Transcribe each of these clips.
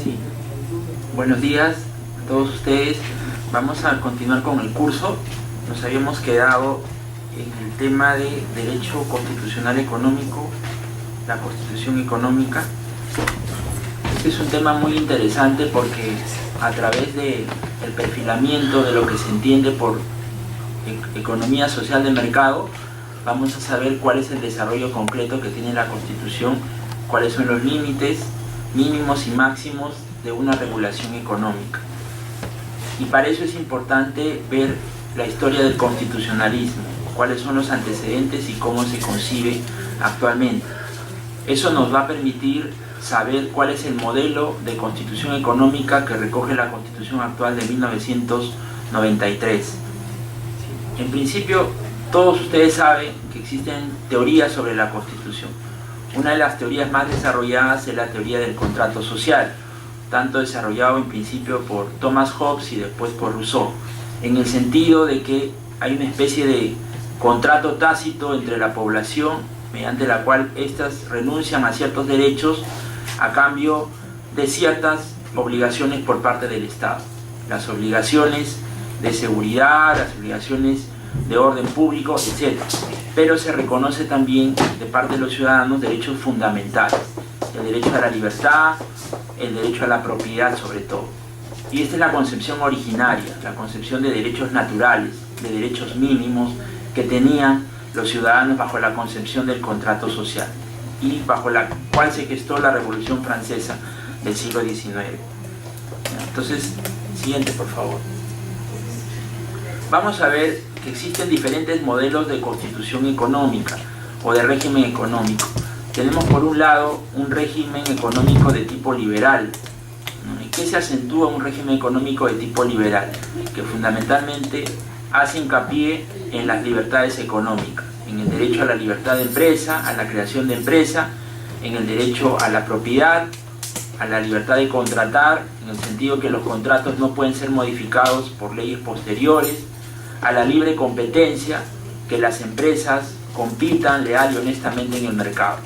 Sí. Buenos días a todos ustedes. Vamos a continuar con el curso. Nos habíamos quedado en el tema de Derecho Constitucional Económico, la Constitución Económica. Este es un tema muy interesante porque a través del perfilamiento de lo que se entiende por economía social de mercado, vamos a saber cuál es el desarrollo concreto que tiene la Constitución, cuáles son los límites mínimos y máximos de una regulación económica. Y para eso es importante ver la historia del constitucionalismo, cuáles son los antecedentes y cómo se concibe actualmente. Eso nos va a permitir saber cuál es el modelo de constitución económica que recoge la Constitución actual de 1993. En principio, todos ustedes saben que existen teorías sobre la Constitución. Una de las teorías más desarrolladas es la teoría del contrato social, tanto desarrollado en principio por Thomas Hobbes y después por Rousseau, en el sentido de que hay una especie de contrato tácito entre la población, mediante la cual éstas renuncian a ciertos derechos a cambio de ciertas obligaciones por parte del Estado. Las obligaciones de seguridad, las obligaciones de orden público, etc. Pero se reconoce también de parte de los ciudadanos derechos fundamentales, el derecho a la libertad, el derecho a la propiedad sobre todo. Y esta es la concepción originaria, la concepción de derechos naturales, de derechos mínimos que tenían los ciudadanos bajo la concepción del contrato social y bajo la cual se gestó la Revolución Francesa del siglo XIX. Entonces, siguiente por favor. Vamos a ver que existen diferentes modelos de constitución económica o de régimen económico. Tenemos por un lado un régimen económico de tipo liberal. ¿En qué se acentúa un régimen económico de tipo liberal? Que fundamentalmente hace hincapié en las libertades económicas, en el derecho a la libertad de empresa, a la creación de empresa, en el derecho a la propiedad, a la libertad de contratar, en el sentido que los contratos no pueden ser modificados por leyes posteriores, a la libre competencia, que las empresas compitan leal y honestamente en el mercado,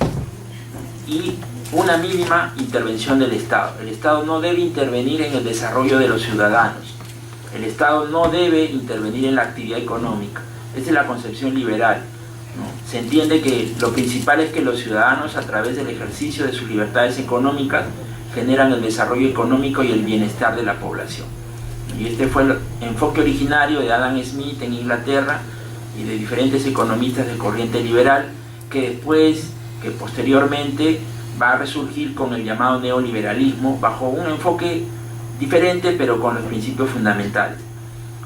y una mínima intervención del Estado. El Estado no debe intervenir en el desarrollo de los ciudadanos, el Estado no debe intervenir en la actividad económica. Esta es la concepción liberal, ¿no? Se entiende que lo principal es que los ciudadanos, a través del ejercicio de sus libertades económicas, generan el desarrollo económico y el bienestar de la población. Y este fue el enfoque originario de Adam Smith en Inglaterra y de diferentes economistas de corriente liberal, que posteriormente va a resurgir con el llamado neoliberalismo bajo un enfoque diferente pero con los principios fundamentales.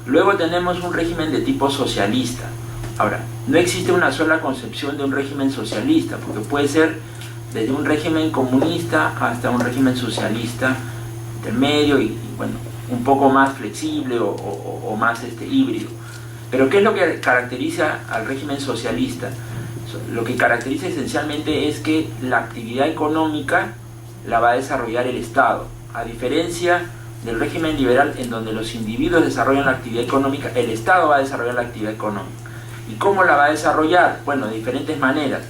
Luego tenemos un régimen de tipo socialista. Ahora, no existe una sola concepción de un régimen socialista, porque puede ser desde un régimen comunista hasta un régimen socialista intermedio y bueno, un poco más flexible o más híbrido. Pero ¿qué es lo que caracteriza al régimen socialista? Lo que caracteriza esencialmente es que la actividad económica la va a desarrollar el Estado, a diferencia del régimen liberal en donde los individuos desarrollan la actividad económica, el Estado va a desarrollar la actividad económica. ¿Y cómo la va a desarrollar? Bueno, de diferentes maneras.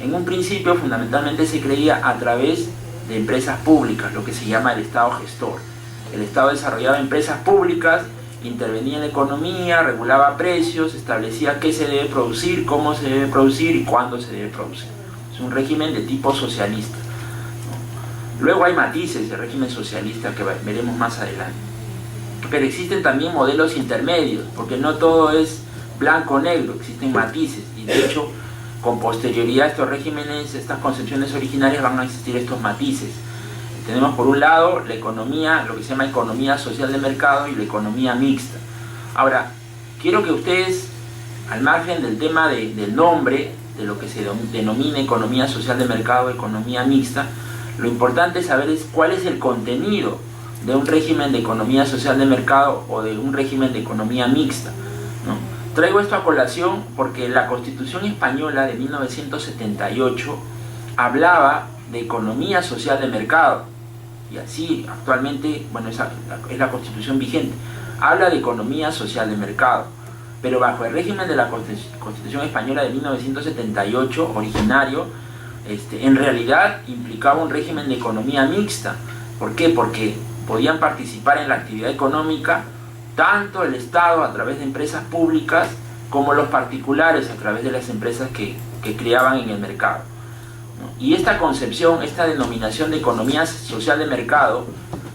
En un principio fundamentalmente se creía a través de empresas públicas, lo que se llama el Estado gestor. El Estado desarrollaba empresas públicas, intervenía en la economía, regulaba precios, establecía qué se debe producir, cómo se debe producir y cuándo se debe producir. Es un régimen de tipo socialista. Luego hay matices del régimen socialista que veremos más adelante. Pero existen también modelos intermedios, porque no todo es blanco o negro, existen matices. Y de hecho, con posterioridad a estos regímenes, estas concepciones originarias, van a existir estos matices. Tenemos por un lado la economía, lo que se llama economía social de mercado, y la economía mixta. Ahora, quiero que ustedes, al margen del tema del nombre, de lo que se denomina economía social de mercado, economía mixta, lo importante es saber cuál es el contenido de un régimen de economía social de mercado o de un régimen de economía mixta, ¿no? Traigo esto a colación porque la Constitución española de 1978 hablaba de economía social de mercado. Y así actualmente, bueno, es la Constitución vigente, habla de economía social de mercado, pero bajo el régimen de la Constitución española de 1978 originario, en realidad implicaba un régimen de economía mixta, ¿Por qué? Porque podían participar en la actividad económica tanto el Estado a través de empresas públicas como los particulares a través de las empresas que creaban en el mercado, ¿no? Y esta concepción, esta denominación de economía social de mercado,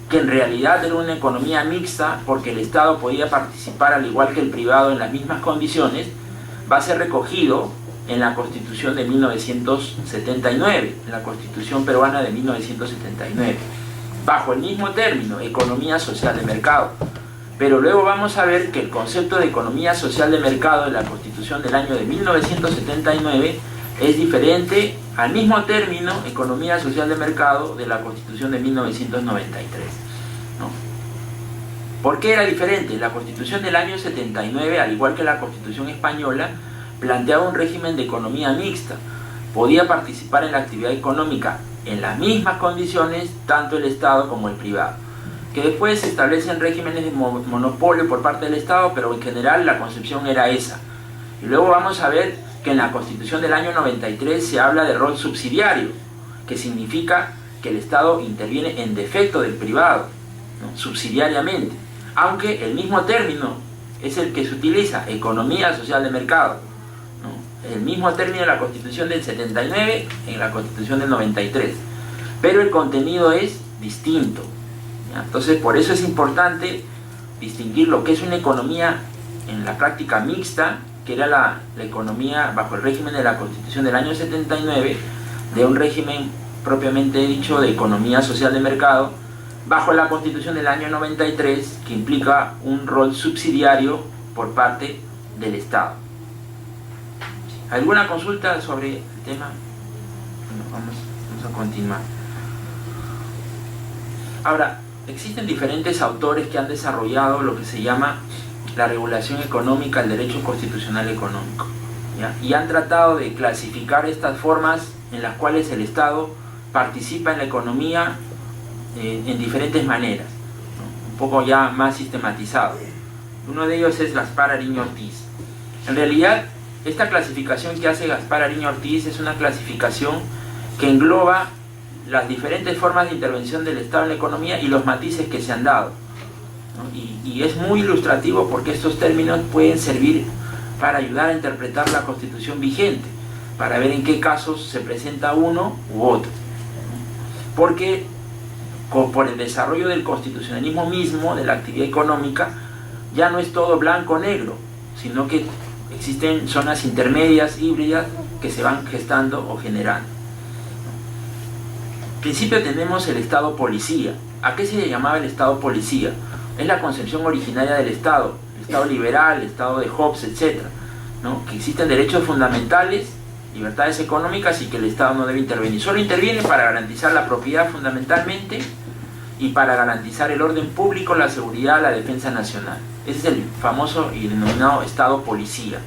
que en realidad era una economía mixta porque el Estado podía participar al igual que el privado en las mismas condiciones, va a ser recogido en la Constitución de 1979, en la Constitución peruana de 1979, bajo el mismo término, economía social de mercado. Pero luego vamos a ver que el concepto de economía social de mercado de la Constitución del año de 1979 es diferente al mismo término, economía social de mercado, de la Constitución de 1993, ¿no? ¿Por qué era diferente? La Constitución del año 79, al igual que la Constitución española, planteaba un régimen de economía mixta. Podía participar en la actividad económica en las mismas condiciones tanto el Estado como el privado, que después se establecen regímenes de monopolio por parte del Estado, pero en general la concepción era esa. Y luego vamos a ver que en la Constitución del año 93 se habla de rol subsidiario, que significa que el Estado interviene en defecto del privado, ¿no? Subsidiariamente, aunque el mismo término es el que se utiliza, economía social de mercado, ¿no? El mismo término en la Constitución del 79, en la Constitución del 93, pero el contenido es distinto, ¿ya? Entonces, por eso es importante distinguir lo que es una economía en la práctica mixta, que era la economía bajo el régimen de la Constitución del año 79, de un régimen propiamente dicho de economía social de mercado, bajo la Constitución del año 93, que implica un rol subsidiario por parte del Estado. ¿Alguna consulta sobre el tema? Bueno, vamos a continuar. Ahora, existen diferentes autores que han desarrollado lo que se llama la regulación económica, el derecho constitucional económico, ¿ya? Y han tratado de clasificar estas formas en las cuales el Estado participa en la economía en diferentes maneras, ¿no? Un poco ya más sistematizado. Uno de ellos es Gaspar Ariño Ortiz. En realidad, esta clasificación que hace Gaspar Ariño Ortiz es una clasificación que engloba las diferentes formas de intervención del Estado en la economía y los matices que se han dado, ¿no? Y es muy ilustrativo porque estos términos pueden servir para ayudar a interpretar la Constitución vigente, para ver en qué casos se presenta uno u otro, ¿no? Porque por el desarrollo del constitucionalismo mismo, de la actividad económica, ya no es todo blanco o negro, sino que existen zonas intermedias, híbridas, que se van gestando o generando. En principio tenemos el Estado policía. ¿A qué se le llamaba el Estado policía? Es la concepción originaria del Estado, el Estado liberal, el Estado de Hobbes, etc., ¿no? Que existen derechos fundamentales, libertades económicas y que el Estado no debe intervenir. Solo interviene para garantizar la propiedad fundamentalmente y para garantizar el orden público, la seguridad, la defensa nacional. Ese es el famoso y denominado Estado policía.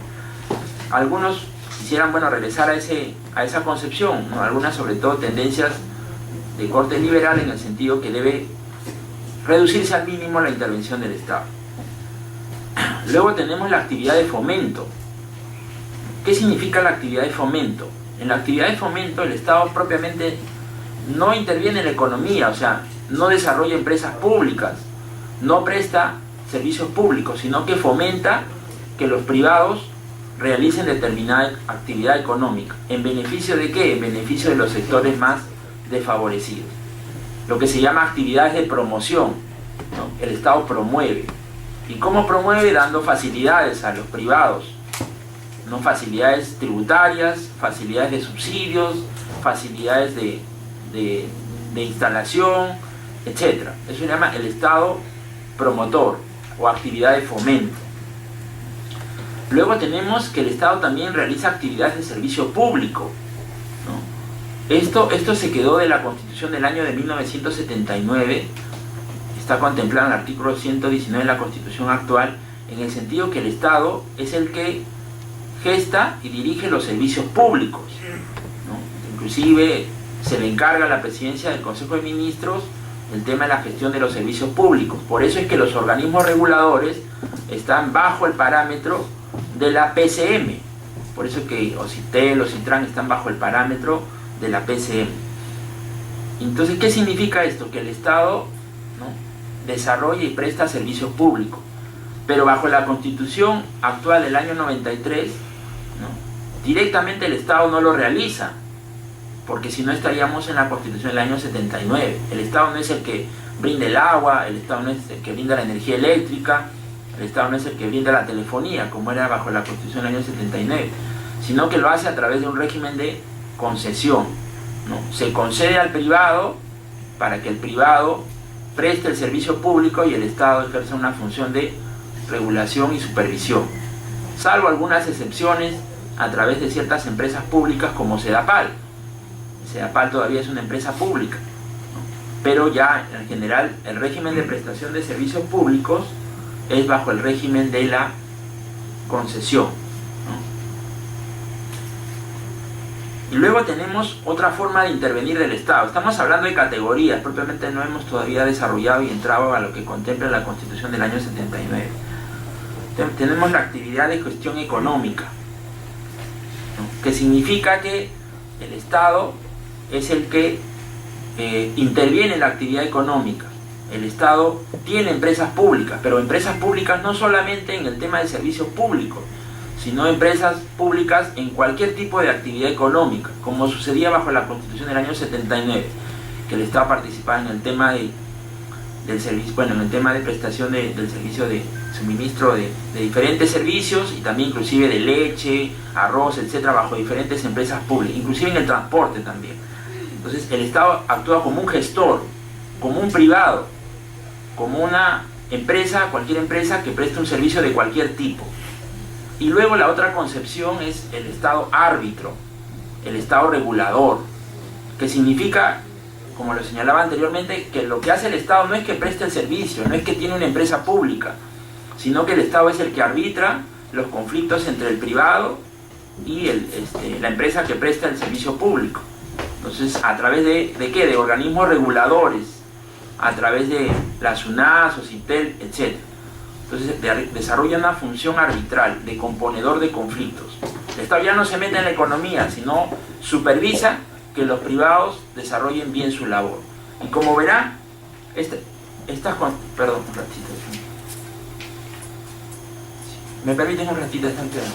Algunos quisieran, regresar a esa concepción, ¿no? Algunas, sobre todo, tendencias de corte liberal, en el sentido que debe reducirse al mínimo la intervención del Estado. Luego tenemos la actividad de fomento. ¿Qué significa la actividad de fomento? En la actividad de fomento el Estado propiamente no interviene en la economía, o sea, no desarrolla empresas públicas, no presta servicios públicos, sino que fomenta que los privados realicen determinada actividad económica. ¿En beneficio de qué? En beneficio de los sectores más desfavorecidos. Lo que se llama actividades de promoción, ¿no? El Estado promueve. ¿Y cómo promueve? Dando facilidades a los privados, ¿no? Facilidades tributarias, facilidades de subsidios, facilidades de instalación, etc. Eso se llama el Estado promotor o actividad de fomento. Luego tenemos que el Estado también realiza actividades de servicio público, ¿no? Esto se quedó de la Constitución del año de 1979, está contemplado en el artículo 119 de la Constitución actual, en el sentido que el Estado es el que gesta y dirige los servicios públicos, ¿no? Inclusive se le encarga a la presidencia del Consejo de Ministros el tema de la gestión de los servicios públicos. Por eso es que los organismos reguladores están bajo el parámetro de la PCM. Por eso es que OCITEL, OCITRAN están bajo el parámetro de la PCM. Entonces, ¿qué significa esto? Que el Estado, ¿no?, desarrolla y presta servicios públicos, pero bajo la Constitución actual del año 93, ¿no?, directamente el Estado no lo realiza, porque si no estaríamos en la Constitución del año 79. El Estado no es el que brinda el agua, el Estado no es el que brinda la energía eléctrica, el Estado no es el que brinda la telefonía, como era bajo la Constitución del año 79, sino que lo hace a través de un régimen de concesión, ¿no? Se concede al privado para que el privado preste el servicio público y el Estado ejerza una función de regulación y supervisión, salvo algunas excepciones a través de ciertas empresas públicas como Sedapal. Sedapal todavía es una empresa pública, ¿no?, pero ya en general el régimen de prestación de servicios públicos es bajo el régimen de la concesión, ¿no? Y luego tenemos otra forma de intervenir del Estado. Estamos hablando de categorías, propiamente no hemos todavía desarrollado y entrado a lo que contempla la Constitución del año 79. Tenemos la actividad de gestión económica, ¿no?, que significa que el Estado es el que interviene en la actividad económica. El Estado tiene empresas públicas, pero empresas públicas no solamente en el tema de servicios públicos, sino empresas públicas en cualquier tipo de actividad económica, como sucedía bajo la Constitución del año 79, que el Estado participaba en el tema del servicio, bueno, en el tema de prestación del servicio de suministro de diferentes servicios, y también inclusive de leche, arroz, etcétera, bajo diferentes empresas públicas, inclusive en el transporte también. Entonces el Estado actúa como un gestor, como un privado, como una empresa, cualquier empresa que preste un servicio de cualquier tipo. Y luego la otra concepción es el Estado árbitro, el Estado regulador, que significa, como lo señalaba anteriormente, que lo que hace el Estado no es que preste el servicio, no es que tiene una empresa pública, sino que el Estado es el que arbitra los conflictos entre el privado y la empresa que presta el servicio público. Entonces, ¿a través de qué? De organismos reguladores, a través de la SUNAT, SOCITEL, etc. Entonces, desarrolla una función arbitral, de componedor de conflictos. El Estado ya no se mete en la economía, sino supervisa que los privados desarrollen bien su labor. Y como verán, perdón, un ratito. ¿Me permiten un ratito? Están quedando.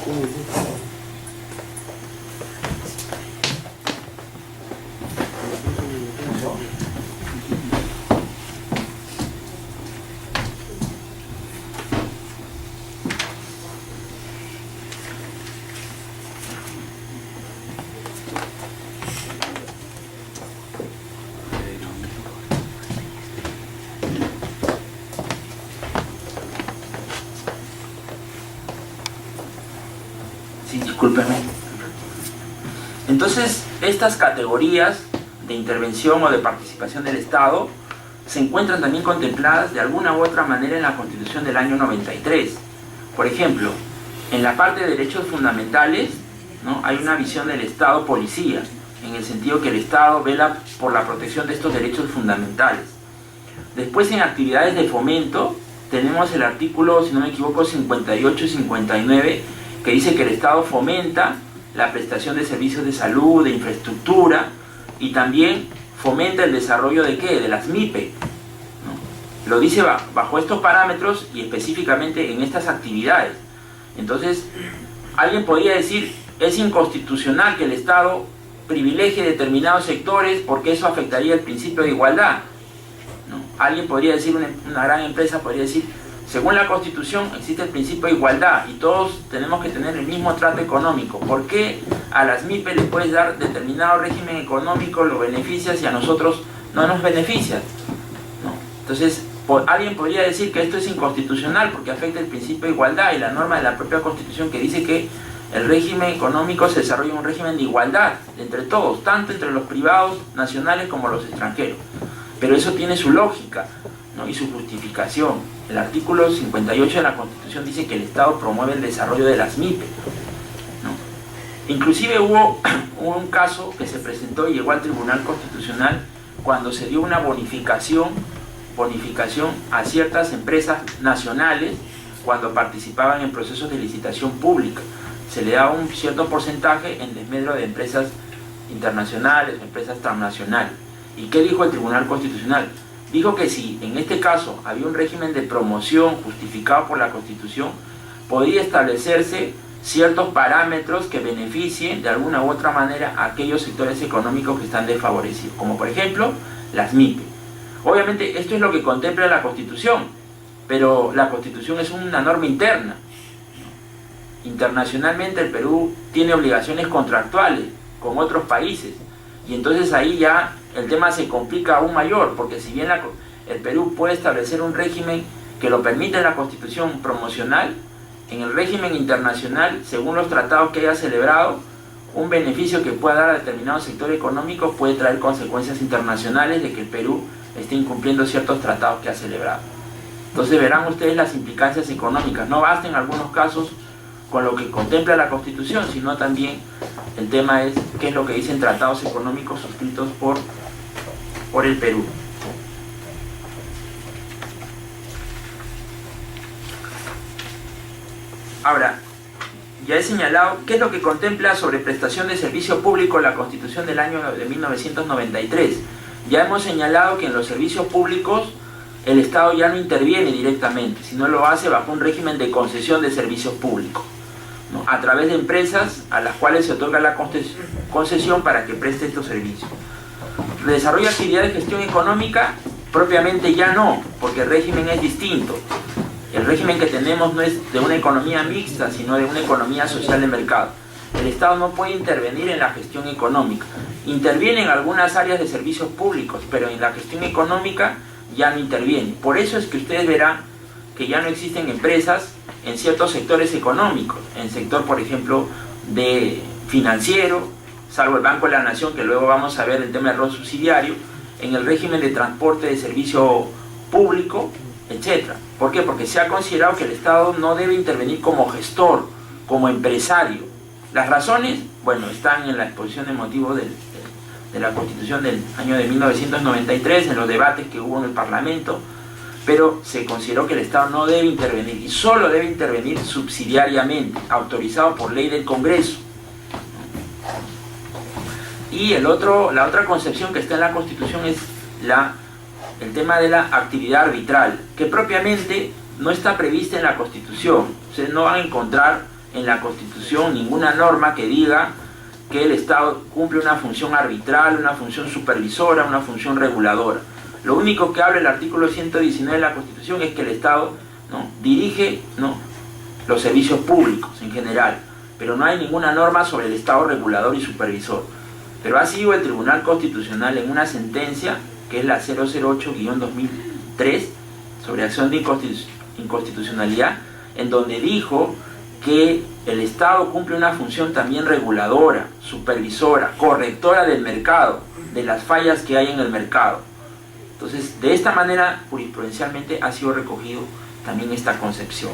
Sí, discúlpeme. Entonces, estas categorías de intervención o de participación del Estado se encuentran también contempladas de alguna u otra manera en la Constitución del año 93. Por ejemplo, en la parte de derechos fundamentales, ¿no?, hay una visión del Estado policía, en el sentido que el Estado vela por la protección de estos derechos fundamentales. Después, en actividades de fomento, tenemos el artículo, si no me equivoco, 58 y 59, que dice que el Estado fomenta la prestación de servicios de salud, de infraestructura, y también fomenta el desarrollo de ¿qué? De las MIPE, ¿no? Lo dice bajo estos parámetros y específicamente en estas actividades. Entonces, alguien podría decir, es inconstitucional que el Estado privilegie determinados sectores porque eso afectaría el principio de igualdad, ¿no? Alguien podría decir, una gran empresa podría decir, según la Constitución existe el principio de igualdad y todos tenemos que tener el mismo trato económico. ¿Por qué a las MIPE les puedes dar determinado régimen económico, lo beneficias, y a nosotros no nos beneficias? ¿No? Entonces, alguien podría decir que esto es inconstitucional porque afecta el principio de igualdad y la norma de la propia Constitución que dice que el régimen económico se desarrolla en un régimen de igualdad entre todos, tanto entre los privados nacionales como los extranjeros. Pero eso tiene su lógica, ¿no?, y su justificación. El artículo 58 de la Constitución dice que el Estado promueve el desarrollo de las MIPE, ¿no? Inclusive hubo un caso que se presentó y llegó al Tribunal Constitucional cuando se dio una bonificación a ciertas empresas nacionales cuando participaban en procesos de licitación pública. Se le daba un cierto porcentaje en desmedro de empresas internacionales o empresas transnacionales. ¿Y qué dijo el Tribunal Constitucional? Dijo que si en este caso había un régimen de promoción justificado por la Constitución, podría establecerse ciertos parámetros que beneficien de alguna u otra manera a aquellos sectores económicos que están desfavorecidos, como por ejemplo las MIPE. Obviamente esto es lo que contempla la Constitución, pero la Constitución es una norma interna. Internacionalmente el Perú tiene obligaciones contractuales con otros países, y entonces ahí ya el tema se complica aún mayor, porque si bien el Perú puede establecer un régimen que lo permite en la Constitución promocional, en el régimen internacional, según los tratados que haya celebrado, un beneficio que pueda dar a determinado sector económico puede traer consecuencias internacionales de que el Perú esté incumpliendo ciertos tratados que ha celebrado. Entonces verán ustedes las implicancias económicas. No basta en algunos casos con lo que contempla la Constitución, sino también el tema es qué es lo que dicen tratados económicos suscritos por el Perú. Ahora, ya he señalado qué es lo que contempla sobre prestación de servicio público la Constitución del año de 1993. Ya hemos señalado que en los servicios públicos el Estado ya no interviene directamente, sino lo hace bajo un régimen de concesión de servicios públicos, ¿no? A través de empresas a las cuales se otorga la concesión para que preste estos servicios. Desarrollo de actividad de gestión económica, propiamente ya no, porque el régimen es distinto. El régimen que tenemos no es de una economía mixta, sino de una economía social de mercado. El Estado no puede intervenir en la gestión económica. Interviene en algunas áreas de servicios públicos, pero en la gestión económica ya no interviene. Por eso es que ustedes verán que ya no existen empresas en ciertos sectores económicos. En el sector, por ejemplo, de financiero, salvo el Banco de la Nación, que luego vamos a ver el tema del rol subsidiario, en el régimen de transporte de servicio público, etc. ¿Por qué? Porque se ha considerado que el Estado no debe intervenir como gestor, como empresario. Las razones, bueno, están en la exposición de motivos de la Constitución del año de 1993, en los debates que hubo en el Parlamento, pero se consideró que el Estado no debe intervenir, y solo debe intervenir subsidiariamente, autorizado por ley del Congreso. Y la otra concepción que está en la Constitución es el tema de la actividad arbitral, que propiamente no está prevista en la Constitución. Ustedes no van a encontrar en la Constitución ninguna norma que diga que el Estado cumple una función arbitral, una función supervisora, una función reguladora. Lo único que habla el artículo 119 de la Constitución es que el Estado, ¿no?, dirige, ¿no?, los servicios públicos en general, pero no hay ninguna norma sobre el Estado regulador y supervisor. Pero ha sido el Tribunal Constitucional en una sentencia, que es la 008-2003, sobre acción de inconstitucionalidad, en donde dijo que el Estado cumple una función también reguladora, supervisora, correctora del mercado, de las fallas que hay en el mercado. Entonces, de esta manera, jurisprudencialmente ha sido recogido también esta concepción.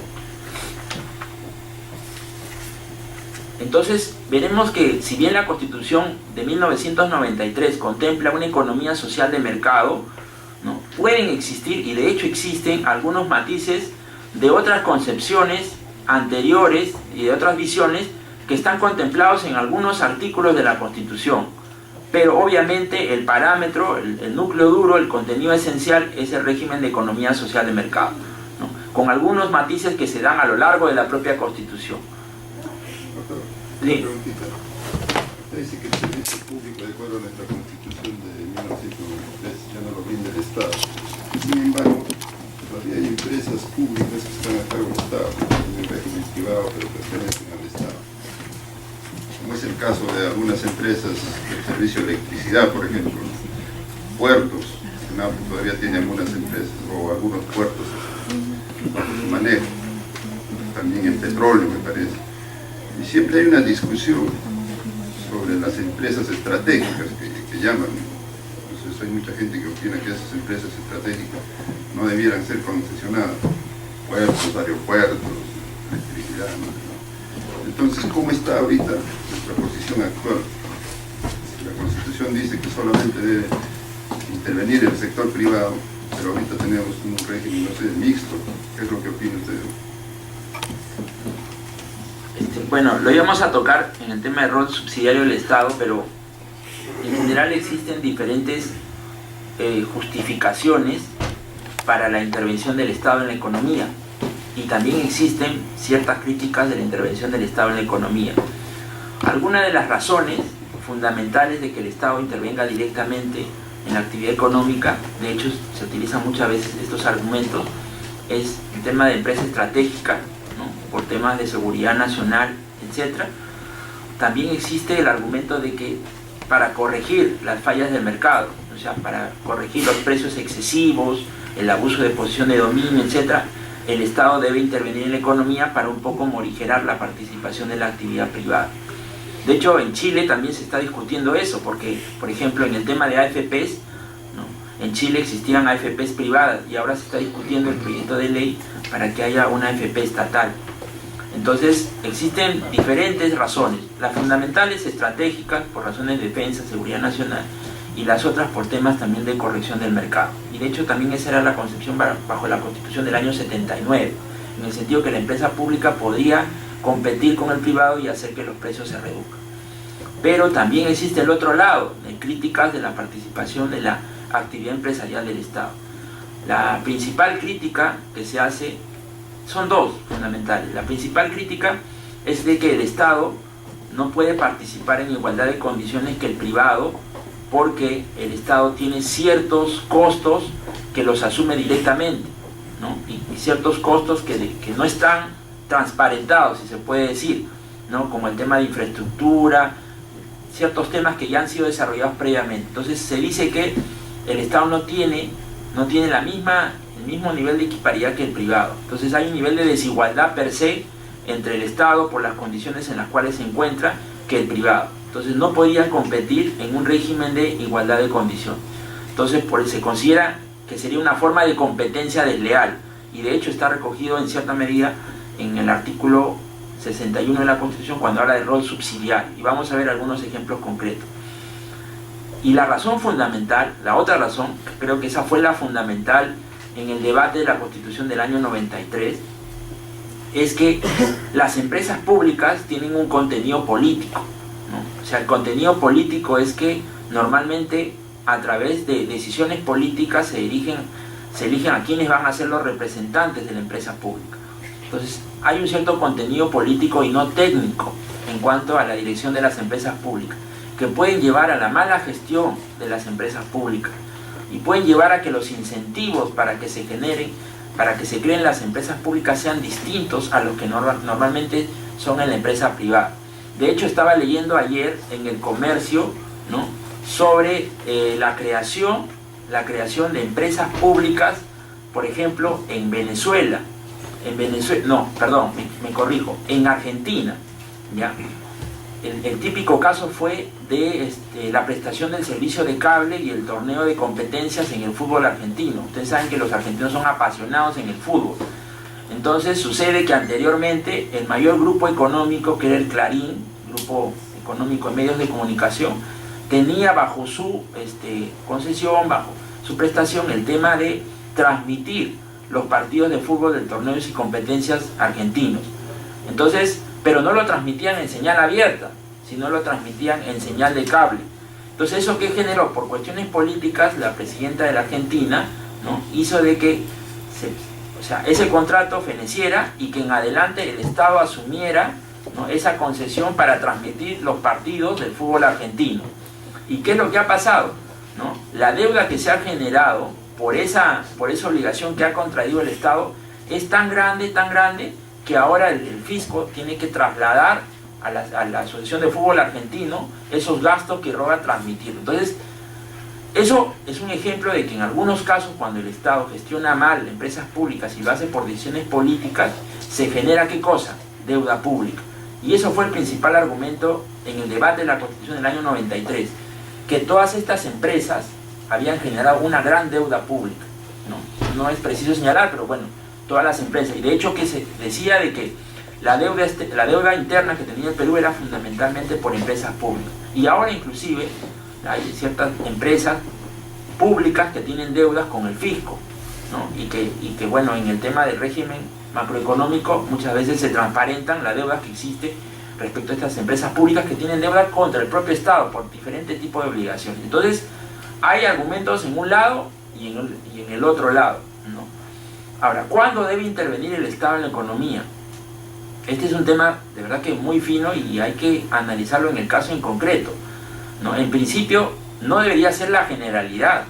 Entonces, veremos que si bien la Constitución de 1993 contempla una economía social de mercado, ¿no?, pueden existir, y de hecho existen, algunos matices de otras concepciones anteriores y de otras visiones que están contemplados en algunos artículos de la Constitución. Pero obviamente el parámetro, el núcleo duro, el contenido esencial es el régimen de economía social de mercado, ¿no?, con algunos matices que se dan a lo largo de la propia Constitución. Sí. Usted dice que el servicio público, de acuerdo a nuestra Constitución de 1993, ya no lo brinda el Estado. Sin embargo, todavía hay empresas públicas que están a cargo del Estado, en el régimen privado, pero pertenecen al Estado. Como es el caso de algunas empresas del servicio de electricidad, por ejemplo, puertos, Senapo todavía tiene algunas empresas, o algunos puertos bajo su manejo, también en petróleo, me parece. Y siempre hay una discusión sobre las empresas estratégicas que llaman. Entonces hay mucha gente que opina que esas empresas estratégicas no debieran ser concesionadas. Puertos, aeropuertos, electricidad, ¿no? Entonces, ¿cómo está ahorita nuestra posición actual? La Constitución dice que solamente debe intervenir el sector privado, pero ahorita tenemos un régimen, no sé, mixto. ¿Qué es lo que opina usted? Bueno, lo íbamos a tocar en el tema del rol subsidiario del Estado, pero en general existen diferentes justificaciones para la intervención del Estado en la economía, y también existen ciertas críticas de la intervención del Estado en la economía. Algunas de las razones fundamentales de que el Estado intervenga directamente en la actividad económica, de hecho se utilizan muchas veces estos argumentos, es el tema de empresa estratégica, ¿no?, por temas de seguridad nacional, etc. También existe el argumento de que para corregir las fallas del mercado, o sea, para corregir los precios excesivos, el abuso de posición de dominio, etc., el Estado debe intervenir en la economía para un poco morigerar la participación de la actividad privada. De hecho, en Chile también se está discutiendo eso, porque, por ejemplo, en el tema de AFPs, ¿no?, en Chile existían AFPs privadas y ahora se está discutiendo el proyecto de ley para que haya una AFP estatal. Entonces, existen diferentes razones, las fundamentales estratégicas por razones de defensa, seguridad nacional, y las otras por temas también de corrección del mercado. Y de hecho también esa era la concepción bajo la Constitución del año 79, en el sentido que la empresa pública podría competir con el privado y hacer que los precios se reduzcan. Pero también existe el otro lado, de críticas de la participación de la actividad empresarial del Estado. La principal crítica que se hace son dos fundamentales. La principal crítica es de que el Estado no puede participar en igualdad de condiciones que el privado, porque el Estado tiene ciertos costos que los asume directamente, ¿no?, y ciertos costos que no están transparentados, si se puede decir, ¿no?, como el tema de infraestructura, ciertos temas que ya han sido desarrollados previamente. Entonces se dice que el Estado no tiene el mismo nivel de equiparidad que el privado. Entonces hay un nivel de desigualdad per se entre el Estado por las condiciones en las cuales se encuentra que el privado. Entonces no podrían competir en un régimen de igualdad de condiciones. Entonces por eso se considera que sería una forma de competencia desleal, y de hecho está recogido en cierta medida en el artículo 61 de la Constitución cuando habla del rol subsidiario, y vamos a ver algunos ejemplos concretos. Y la razón fundamental, la otra razón, creo que esa fue la fundamental en el debate de la Constitución del año 93, es que las empresas públicas tienen un contenido político, ¿no? O sea, el contenido político es que normalmente a través de decisiones políticas se eligen a quienes van a ser los representantes de la empresa pública. Entonces hay un cierto contenido político y no técnico en cuanto a la dirección de las empresas públicas, que pueden llevar a la mala gestión de las empresas públicas y pueden llevar a que los incentivos para que se creen las empresas públicas sean distintos a los que normalmente son en la empresa privada. De hecho, estaba leyendo ayer en El Comercio, ¿no?, sobre la creación de empresas públicas, por ejemplo, en Venezuela. En Argentina, ¿ya? El típico caso fue de la prestación del servicio de cable y el torneo de competencias en el fútbol argentino. Ustedes saben que los argentinos son apasionados en el fútbol. Entonces sucede que anteriormente el mayor grupo económico, que era el Clarín, grupo económico de medios de comunicación, tenía bajo su concesión, bajo su prestación, el tema de transmitir los partidos de fútbol de torneos y competencias argentinos. Entonces, pero no lo transmitían en señal abierta, sino lo transmitían en señal de cable. Entonces, ¿eso qué generó? Por cuestiones políticas, la presidenta de la Argentina, ¿no?, hizo de que ese contrato feneciera y que en adelante el Estado asumiera, ¿no?, esa concesión para transmitir los partidos del fútbol argentino. ¿Y qué es lo que ha pasado? ¿No? La deuda que se ha generado por esa obligación que ha contraído el Estado es tan grande, que ahora el fisco tiene que trasladar a la Asociación de Fútbol Argentino esos gastos que roba transmitir. Entonces, eso es un ejemplo de que en algunos casos, cuando el Estado gestiona mal empresas públicas y lo hace por decisiones políticas, se genera ¿qué cosa? Deuda pública. Y eso fue el principal argumento en el debate de la Constitución del año 93, que todas estas empresas habían generado una gran deuda pública, ¿no? No es preciso señalar, pero bueno, todas las empresas. Y de hecho que se decía de que la deuda interna que tenía el Perú era fundamentalmente por empresas públicas. Y ahora inclusive hay ciertas empresas públicas que tienen deudas con el fisco, ¿no? Y que bueno, en el tema del régimen macroeconómico muchas veces se transparentan la deuda que existe respecto a estas empresas públicas que tienen deuda contra el propio Estado por diferentes tipos de obligaciones. Entonces, hay argumentos en un lado y en el otro lado, ¿no? Ahora, ¿cuándo debe intervenir el Estado en la economía? Este es un tema de verdad que es muy fino y hay que analizarlo en el caso en concreto, ¿no? En principio, no debería ser la generalidad,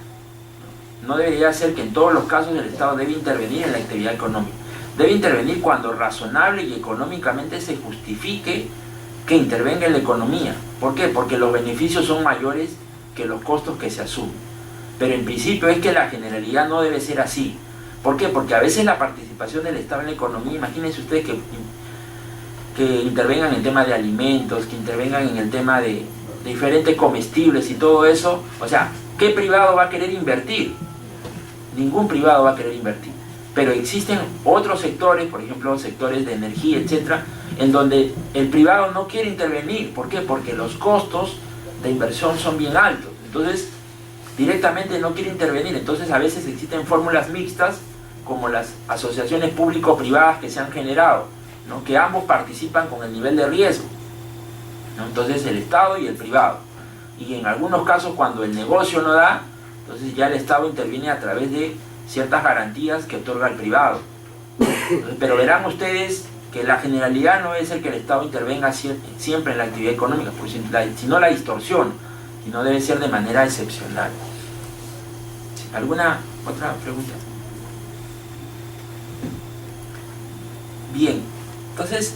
no debería ser que en todos los casos el Estado debe intervenir en la actividad económica. Debe intervenir cuando razonable y económicamente se justifique que intervenga en la economía. ¿Por qué? Porque los beneficios son mayores que los costos que se asumen. Pero en principio es que la generalidad no debe ser así. ¿Por qué? Porque a veces la participación del Estado en la economía, imagínense ustedes que intervengan en el tema de alimentos, que intervengan en el tema de diferentes comestibles y todo eso. O sea, ¿qué privado va a querer invertir? Ningún privado va a querer invertir. Pero existen otros sectores, por ejemplo, sectores de energía, etcétera, en donde el privado no quiere intervenir. ¿Por qué? Porque los costos de inversión son bien altos. Entonces, directamente no quiere intervenir. Entonces, a veces existen fórmulas mixtas, como las asociaciones público-privadas que se han generado, ¿no? Que ambos participan con el nivel de riesgo, ¿no? Entonces, el Estado y el privado. Y en algunos casos, cuando el negocio no da, entonces ya el Estado interviene a través de ciertas garantías que otorga el privado. Entonces, pero verán ustedes que la generalidad no es el que el Estado intervenga siempre en la actividad económica, sino la distorsión, sino debe ser de manera excepcional. ¿Alguna otra pregunta? Bien, entonces,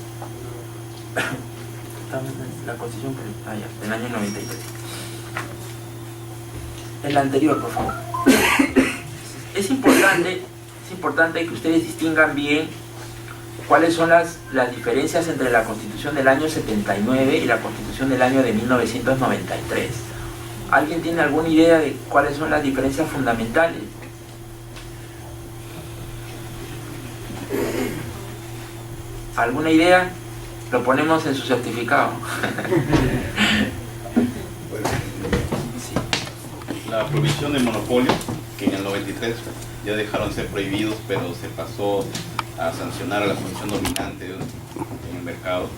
la Constitución del año 93. El anterior, por favor. Es importante que ustedes distingan bien cuáles son las diferencias entre la Constitución del año 79 y la Constitución del año de 1993. ¿Alguien tiene alguna idea de cuáles son las diferencias fundamentales? ¿Alguna idea? Lo ponemos en su certificado. La prohibición de monopolio, que en el 93 ya dejaron de ser prohibidos, pero se pasó a sancionar a la posición dominante en el mercado.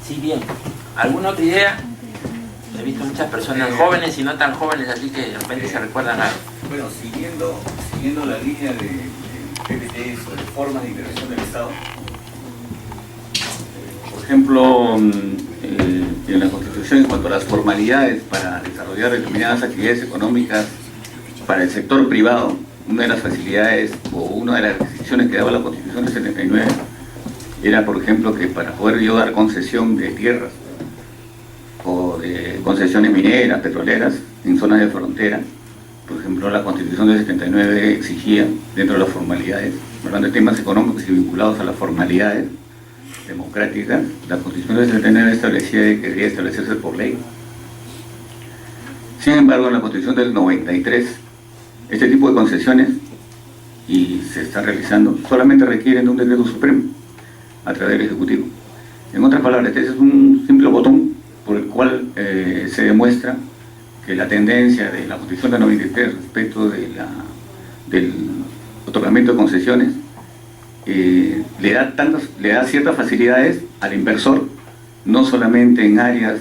Sí, bien. ¿Alguna otra idea? He visto muchas personas jóvenes y no tan jóvenes, así que de repente se recuerdan algo. Bueno, siguiendo la línea de PPTs o de formas de intervención del Estado. Por ejemplo, en la Constitución, en cuanto a las formalidades para desarrollar determinadas actividades económicas para el sector privado, una de las facilidades o una de las restricciones que daba la Constitución del 79 era, por ejemplo, que para poder yo dar concesión de tierras o de concesiones mineras, petroleras en zonas de frontera, por ejemplo, la Constitución del 79 exigía, dentro de las formalidades, hablando de temas económicos y vinculados a las formalidades democráticas, la Constitución del 79 establecía que debía establecerse por ley. Sin embargo, en la Constitución del 93, este tipo de concesiones, y se está realizando, solamente requieren de un decreto supremo a través del Ejecutivo. En otras palabras, este es un simple botón por el cual se demuestra que la tendencia de la Constitución del 93 respecto del otorgamiento de concesiones le da ciertas facilidades al inversor, no solamente en áreas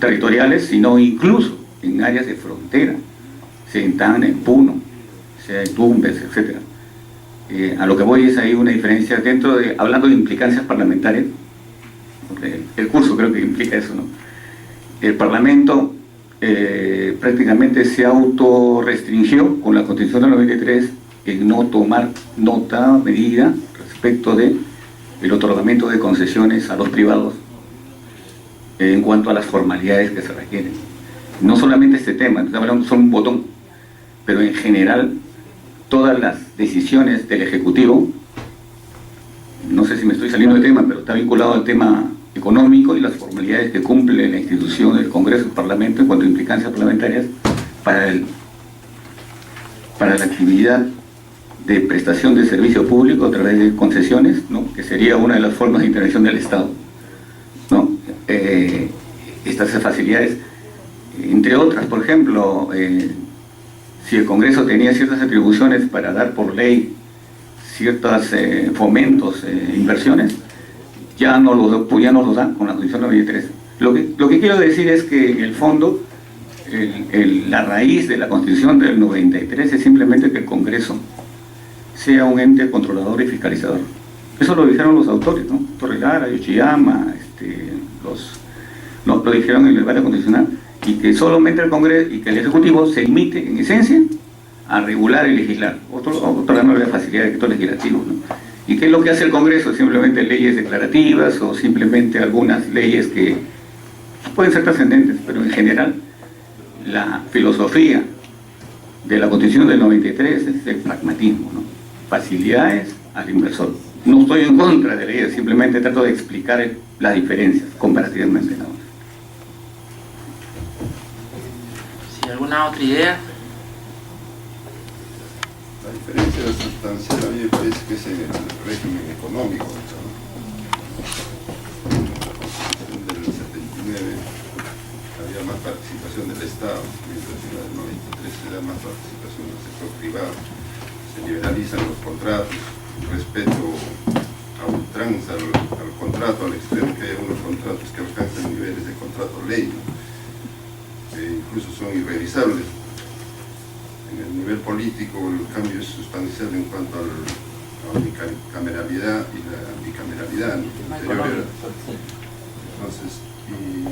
territoriales, sino incluso en áreas de frontera, sea en Tacna, en Puno, sea en Tumbes, etc. A lo que voy es ahí una diferencia dentro de, hablando de implicancias parlamentarias, porque el curso creo que implica eso, ¿no? El Parlamento prácticamente se autorrestringió con la Constitución del 93 en no tomar medida respecto de el otorgamiento de concesiones a los privados en cuanto a las formalidades que se requieren. No solamente este tema, estamos hablando solo un botón, pero en general todas las decisiones del Ejecutivo, no sé si me estoy saliendo de tema, pero está vinculado al tema económico y las formalidades que cumple la institución del Congreso y el Parlamento en cuanto a implicancias parlamentarias para la actividad de prestación de servicio público a través de concesiones, ¿no? Que sería una de las formas de intervención del Estado, ¿no? Estas facilidades, entre otras, por ejemplo, si el Congreso tenía ciertas atribuciones para dar por ley ciertos fomentos, inversiones, ya no lo dan con la Constitución 93. Lo que quiero decir es que en el fondo la raíz de la Constitución del 93 es simplemente que el Congreso sea un ente controlador y fiscalizador. Eso lo dijeron los autores, ¿no? Torrelara, Yoshiyama, lo dijeron en el debate constitucional, y que solamente el Congreso y que el Ejecutivo se limite en esencia a regular y legislar, otorgando la facilidad de actos legislativos, ¿no? ¿Y qué es lo que hace el Congreso? Simplemente leyes declarativas o simplemente algunas leyes que pueden ser trascendentes, pero en general la filosofía de la Constitución del 93 es el pragmatismo, ¿no? Facilidades al inversor. No estoy en contra de leyes, simplemente trato de explicar las diferencias comparativamente, ¿no? ¿Sí, alguna otra idea? La diferencia sustancial a mí me parece que es en el régimen económico, ¿no? En el 79 había más participación del Estado, mientras en el 93 se da más participación del sector privado, se liberalizan los contratos, respeto a ultranza al contrato, al extremo que hay unos contratos que alcanzan niveles de contrato ley, ¿no? Que incluso son irrevisables. En el nivel político el cambio es sustancial en cuanto a la unicameralidad y la bicameralidad, ¿no? Entonces, y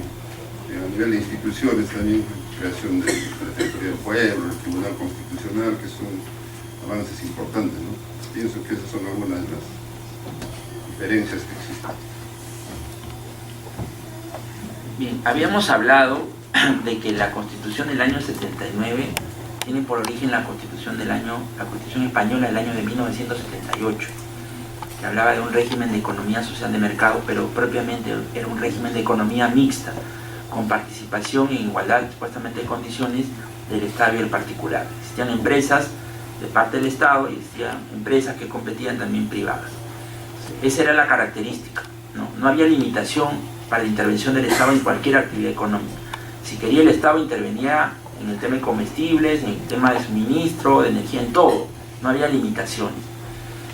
a nivel de instituciones también, creación de la Defensoría del Pueblo, el Tribunal Constitucional, que son avances importantes, ¿no? Pienso que esas son algunas de las diferencias que existen. Bien, habíamos hablado de que la Constitución del año 79 tiene por origen la Constitución española del año de 1978, que hablaba de un régimen de economía social de mercado, pero propiamente era un régimen de economía mixta, con participación en igualdad supuestamente de condiciones del Estado y el particular. Existían empresas de parte del Estado y existían empresas que competían también privadas. Esa era la característica, ¿no? No había limitación para la intervención del Estado en cualquier actividad económica. Si quería el Estado intervenía en el tema de comestibles, en el tema de suministro, de energía, en todo. No había limitaciones.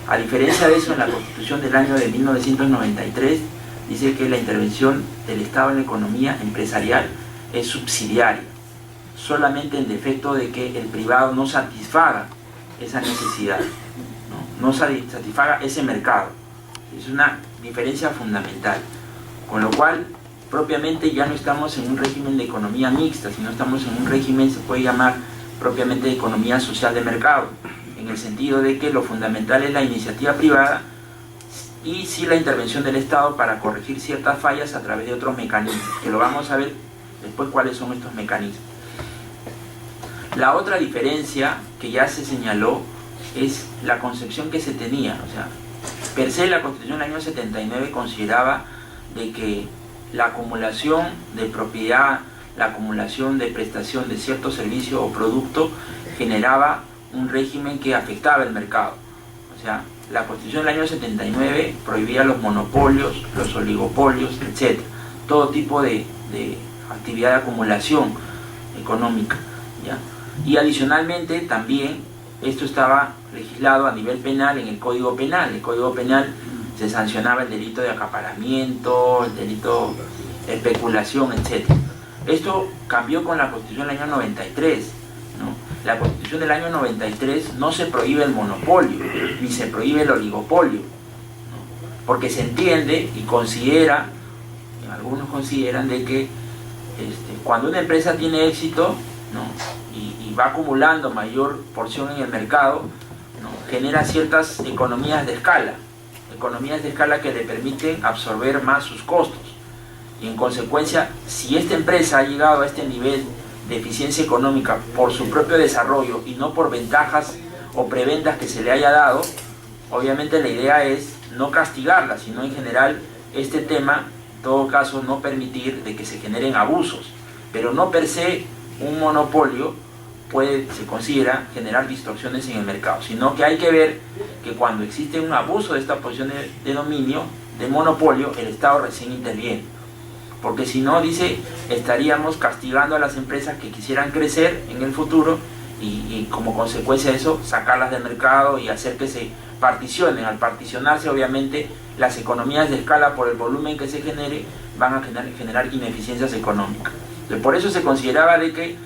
A diferencia de eso, en la Constitución del año de 1993 dice que la intervención del Estado en la economía empresarial es subsidiaria, solamente en defecto de que el privado no satisfaga esa necesidad, no satisfaga ese mercado. Es una diferencia fundamental, con lo cual propiamente ya no estamos en un régimen de economía mixta, sino estamos en un régimen, se puede llamar propiamente de economía social de mercado, en el sentido de que lo fundamental es la iniciativa privada y sí la intervención del Estado para corregir ciertas fallas a través de otros mecanismos, que lo vamos a ver después cuáles son estos mecanismos. La otra diferencia que ya se señaló es la concepción que se tenía, o sea, per se la Constitución del año 79 consideraba de que la acumulación de propiedad, la acumulación de prestación de cierto servicio o producto generaba un régimen que afectaba el mercado. O sea, la Constitución del año 79 prohibía los monopolios, los oligopolios, etc. Todo tipo de actividad de acumulación económica, ¿ya? Y adicionalmente también esto estaba legislado a nivel penal en el Código Penal. El Código Penal se sancionaba el delito de acaparamiento, el delito de especulación, etc. Esto cambió con la Constitución del año 93, ¿no? La Constitución del año 93 no se prohíbe el monopolio, ni se prohíbe el oligopolio, ¿no? Porque se entiende y considera, algunos consideran de que cuando una empresa tiene éxito, ¿no? y va acumulando mayor porción en el mercado, ¿no? Genera ciertas economías de escala que le permiten absorber más sus costos, y en consecuencia, si esta empresa ha llegado a este nivel de eficiencia económica por su propio desarrollo y no por ventajas o prebendas que se le haya dado, obviamente la idea es no castigarla, sino en general este tema, en todo caso, no permitir de que se generen abusos, pero no per se un monopolio se considera generar distorsiones en el mercado, sino que hay que ver que cuando existe un abuso de esta posición de dominio, de monopolio, el Estado recién interviene, porque si no, dice, estaríamos castigando a las empresas que quisieran crecer en el futuro y como consecuencia de eso sacarlas del mercado y hacer que se particionen. Al particionarse, obviamente, las economías de escala, por el volumen que se genere, van a generar ineficiencias económicas. Entonces, por eso se consideraba de que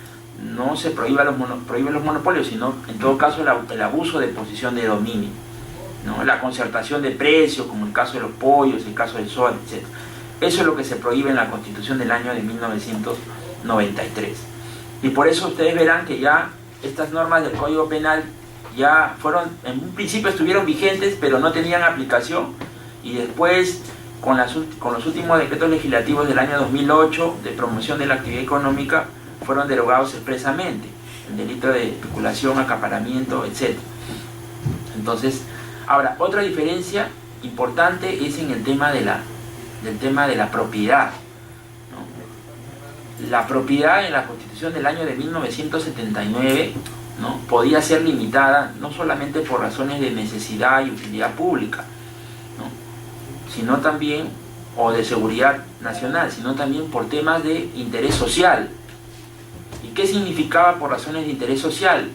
no se prohíben los monopolios, sino en todo caso el abuso de posición de dominio, ¿no? La concertación de precios, como el caso de los pollos, el caso del sol, etc. Eso es lo que se prohíbe en la Constitución del año de 1993. Y por eso ustedes verán que ya estas normas del Código Penal ya fueron, en un principio estuvieron vigentes, pero no tenían aplicación, y después con los últimos decretos legislativos del año 2008 de promoción de la actividad económica fueron derogados expresamente, el delito de especulación, acaparamiento, etc. Entonces, ahora, otra diferencia importante es en el tema de la propiedad, ¿no? La propiedad en la Constitución del año de 1979, ¿no?, podía ser limitada no solamente por razones de necesidad y utilidad pública, ¿no?, sino también, o de seguridad nacional, sino también por temas de interés social. ¿Y qué significaba por razones de interés social?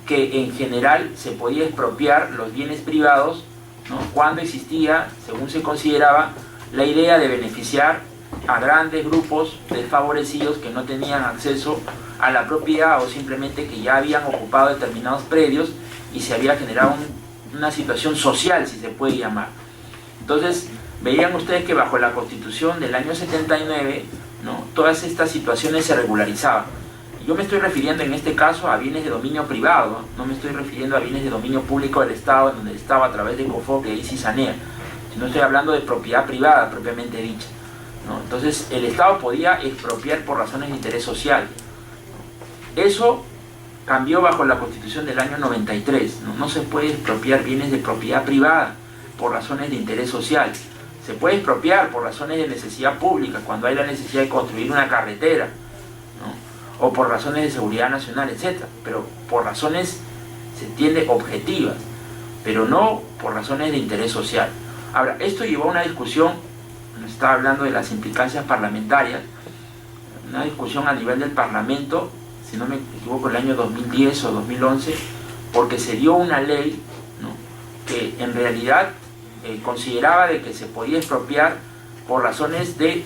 Que en general se podía expropiar los bienes privados, ¿no?, cuando existía, según se consideraba, la idea de beneficiar a grandes grupos desfavorecidos que no tenían acceso a la propiedad, o simplemente que ya habían ocupado determinados predios y se había generado una situación social, si se puede llamar. Entonces, veían ustedes que bajo la Constitución del año 79, ¿no?, todas estas situaciones se regularizaban. Yo me estoy refiriendo en este caso a bienes de dominio privado, no me estoy refiriendo a bienes de dominio público del Estado, donde el Estado a través de COFOC y CISANEA, sino estoy hablando de propiedad privada propiamente dicha, ¿no? Entonces el Estado podía expropiar por razones de interés social. Eso cambió bajo la Constitución del año 93, ¿no? No se puede expropiar bienes de propiedad privada por razones de interés social. Se puede expropiar por razones de necesidad pública, cuando hay la necesidad de construir una carretera, ¿no?, o por razones de seguridad nacional, etc. Pero por razones, se entiende, objetivas, pero no por razones de interés social. Ahora, esto llevó a una discusión, nos estaba hablando de las implicancias parlamentarias, una discusión a nivel del Parlamento, si no me equivoco, el año 2010 o 2011, porque se dio una ley, ¿no?, que en realidad consideraba de que se podía expropiar por razones de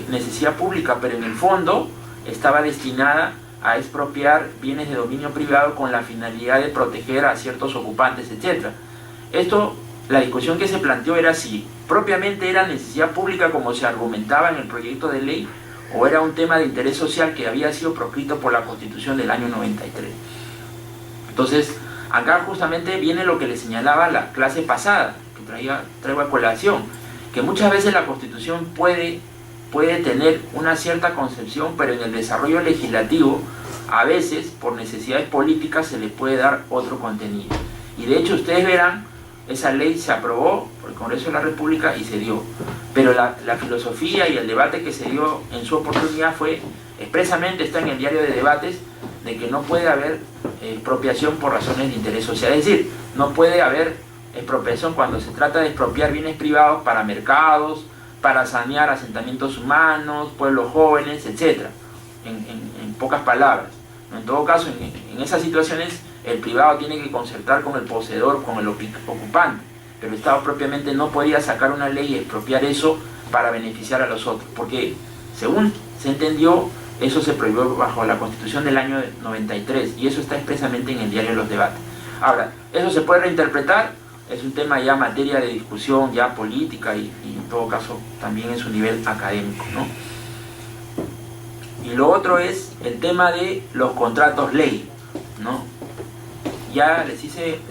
necesidad pública, pero en el fondo estaba destinada a expropiar bienes de dominio privado con la finalidad de proteger a ciertos ocupantes, etc. Esto, la discusión que se planteó era si propiamente era necesidad pública como se argumentaba en el proyecto de ley, o era un tema de interés social que había sido proscrito por la Constitución del año 93. Entonces, acá justamente viene lo que le señalaba la clase pasada, que traigo a colación, que muchas veces la Constitución puede tener una cierta concepción, pero en el desarrollo legislativo, a veces, por necesidades políticas, se le puede dar otro contenido. Y de hecho, ustedes verán, esa ley se aprobó por el Congreso de la República y se dio. Pero la filosofía y el debate que se dio en su oportunidad fue, expresamente está en el diario de debates, de que no puede haber expropiación por razones de interés social. Es decir, no puede haber expropiación cuando se trata de expropiar bienes privados para mercados, para sanear asentamientos humanos, pueblos jóvenes, etc. En pocas palabras. En todo caso, en esas situaciones, el privado tiene que concertar con el poseedor, con el ocupante, pero el Estado propiamente no podía sacar una ley y expropiar eso para beneficiar a los otros, porque según se entendió, eso se prohibió bajo la Constitución del año 93, y eso está expresamente en el diario de los debates. Ahora, ¿eso se puede reinterpretar? Es un tema ya materia de discusión, ya política, y en todo caso también en su nivel académico, ¿no? Y lo otro es el tema de los contratos ley, ¿no? Ya les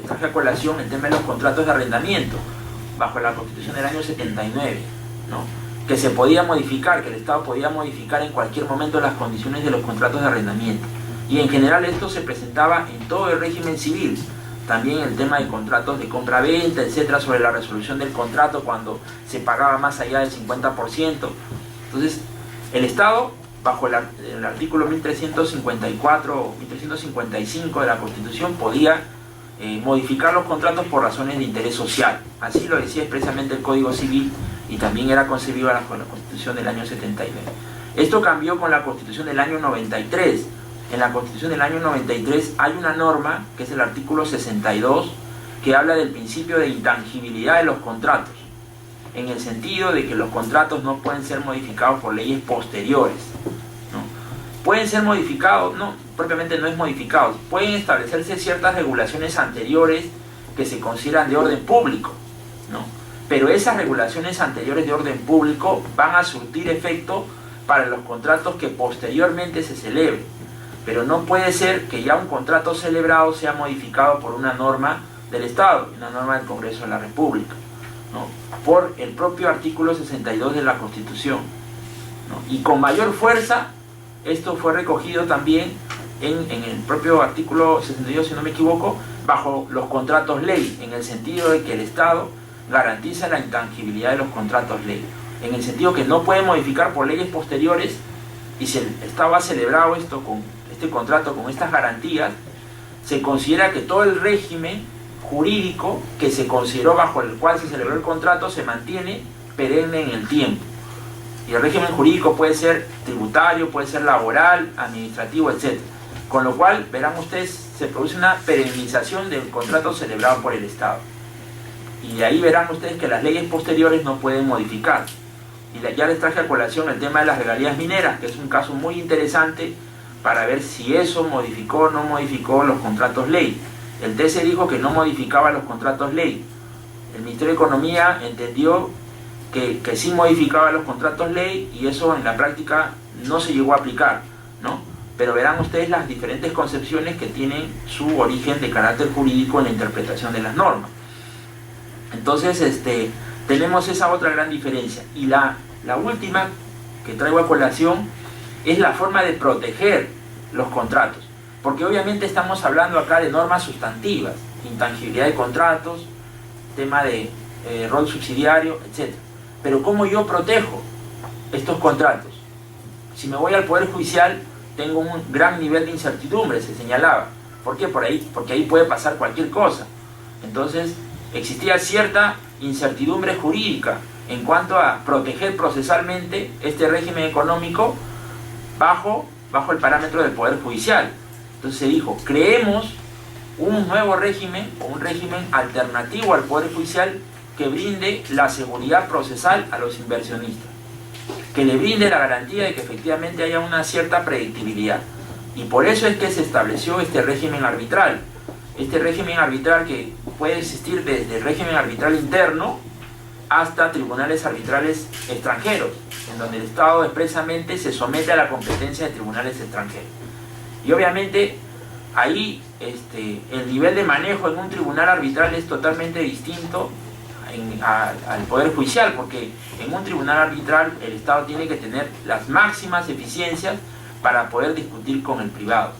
traje a colación el tema de los contratos de arrendamiento bajo la Constitución del año 79, ¿no?, que se podía modificar, que el Estado podía modificar en cualquier momento las condiciones de los contratos de arrendamiento, y en general esto se presentaba en todo el régimen civil. También el tema de contratos de compra-venta, etcétera, sobre la resolución del contrato cuando se pagaba más allá del 50%. Entonces, el Estado, bajo el artículo 1354 o 1355 de la Constitución, podía modificar los contratos por razones de interés social. Así lo decía expresamente el Código Civil, y también era concebido bajo la Constitución del año 79. Esto cambió con la Constitución del año 93. En la Constitución del año 93 hay una norma, que es el artículo 62, que habla del principio de intangibilidad de los contratos, en el sentido de que los contratos no pueden ser modificados por leyes posteriores, ¿no? Pueden ser modificados, no, propiamente no es modificados, pueden establecerse ciertas regulaciones anteriores que se consideran de orden público, ¿no? Pero esas regulaciones anteriores de orden público van a surtir efecto para los contratos que posteriormente se celebren. Pero no puede ser que ya un contrato celebrado sea modificado por una norma del Estado, una norma del Congreso de la República, ¿no? Por el propio artículo 62 de la Constitución, ¿no? Y con mayor fuerza, esto fue recogido también en el propio artículo 62, si no me equivoco, bajo los contratos ley, en el sentido de que el Estado garantiza la intangibilidad de los contratos ley, en el sentido que no puede modificar por leyes posteriores, y si el Estado ha celebrado este contrato con estas garantías, se considera que todo el régimen jurídico que se consideró bajo el cual se celebró el contrato se mantiene perenne en el tiempo. Y el régimen jurídico puede ser tributario, puede ser laboral, administrativo, etc. Con lo cual, verán ustedes, se produce una perennización del contrato celebrado por el Estado. Y de ahí verán ustedes que las leyes posteriores no pueden modificar. Y ya les traje a colación el tema de las regalías mineras, que es un caso muy interesante para ver si eso modificó o no modificó los contratos ley. El TC dijo que no modificaba los contratos ley. El Ministerio de Economía entendió que sí modificaba los contratos ley, y eso en la práctica no se llegó a aplicar, ¿no? Pero verán ustedes las diferentes concepciones que tienen su origen de carácter jurídico en la interpretación de las normas. Entonces, tenemos esa otra gran diferencia. Y la última que traigo a colación es la forma de proteger los contratos. Porque obviamente estamos hablando acá de normas sustantivas, intangibilidad de contratos, tema de rol subsidiario, etc. Pero ¿cómo yo protejo estos contratos? Si me voy al Poder Judicial, tengo un gran nivel de incertidumbre, se señalaba. ¿Por qué? Porque ahí puede pasar cualquier cosa. Entonces, existía cierta incertidumbre jurídica en cuanto a proteger procesalmente este régimen económico bajo el parámetro del Poder Judicial. Entonces se dijo, creemos un nuevo régimen, o un régimen alternativo al Poder Judicial, que brinde la seguridad procesal a los inversionistas, que le brinde la garantía de que efectivamente haya una cierta predictibilidad. Y por eso es que se estableció este régimen arbitral. Este régimen arbitral que puede existir desde el régimen arbitral interno hasta tribunales arbitrales extranjeros, en donde el Estado expresamente se somete a la competencia de tribunales extranjeros. Y obviamente ahí el nivel de manejo en un tribunal arbitral es totalmente distinto al Poder Judicial, porque en un tribunal arbitral el Estado tiene que tener las máximas eficiencias para poder discutir con el privado.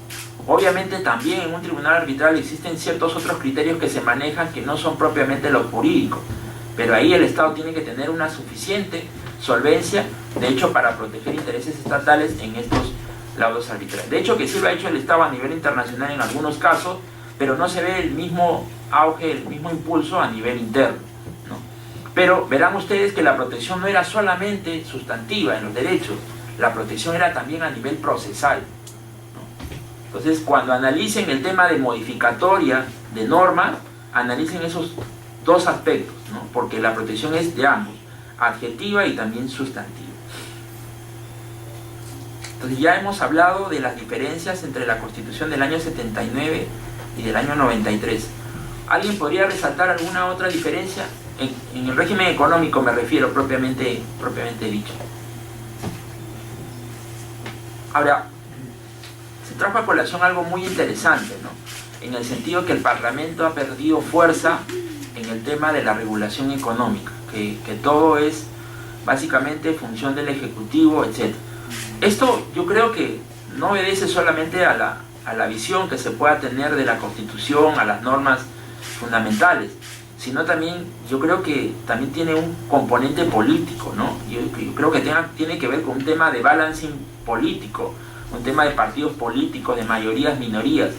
Obviamente también en un tribunal arbitral existen ciertos otros criterios que se manejan que no son propiamente los jurídicos, pero ahí el Estado tiene que tener una suficiente solvencia, de hecho, para proteger intereses estatales en estos laudos arbitrales. De hecho, que sí lo ha hecho el Estado a nivel internacional en algunos casos, pero no se ve el mismo auge, el mismo impulso a nivel interno, ¿no? Pero verán ustedes que la protección no era solamente sustantiva en los derechos, la protección era también a nivel procesal, ¿no? Entonces, cuando analicen el tema de modificatoria de normas, analicen esos dos aspectos, ¿no? Porque la protección es de ambos, adjetiva y también sustantiva. Entonces ya hemos hablado de las diferencias entre la Constitución del año 79 y del año 93. ¿Alguien podría resaltar alguna otra diferencia? En el régimen económico me refiero propiamente dicho. Ahora, se trajo a colación algo muy interesante, ¿no? En el sentido que el Parlamento ha perdido fuerza en el tema de la regulación económica, que todo es básicamente función del Ejecutivo, etc. Esto yo creo que no obedece solamente a la visión que se pueda tener de la Constitución, a las normas fundamentales, sino también, yo creo que también tiene un componente político, ¿no? Yo creo que tiene que ver con un tema de balancing político, un tema de partidos políticos, de mayorías, minorías.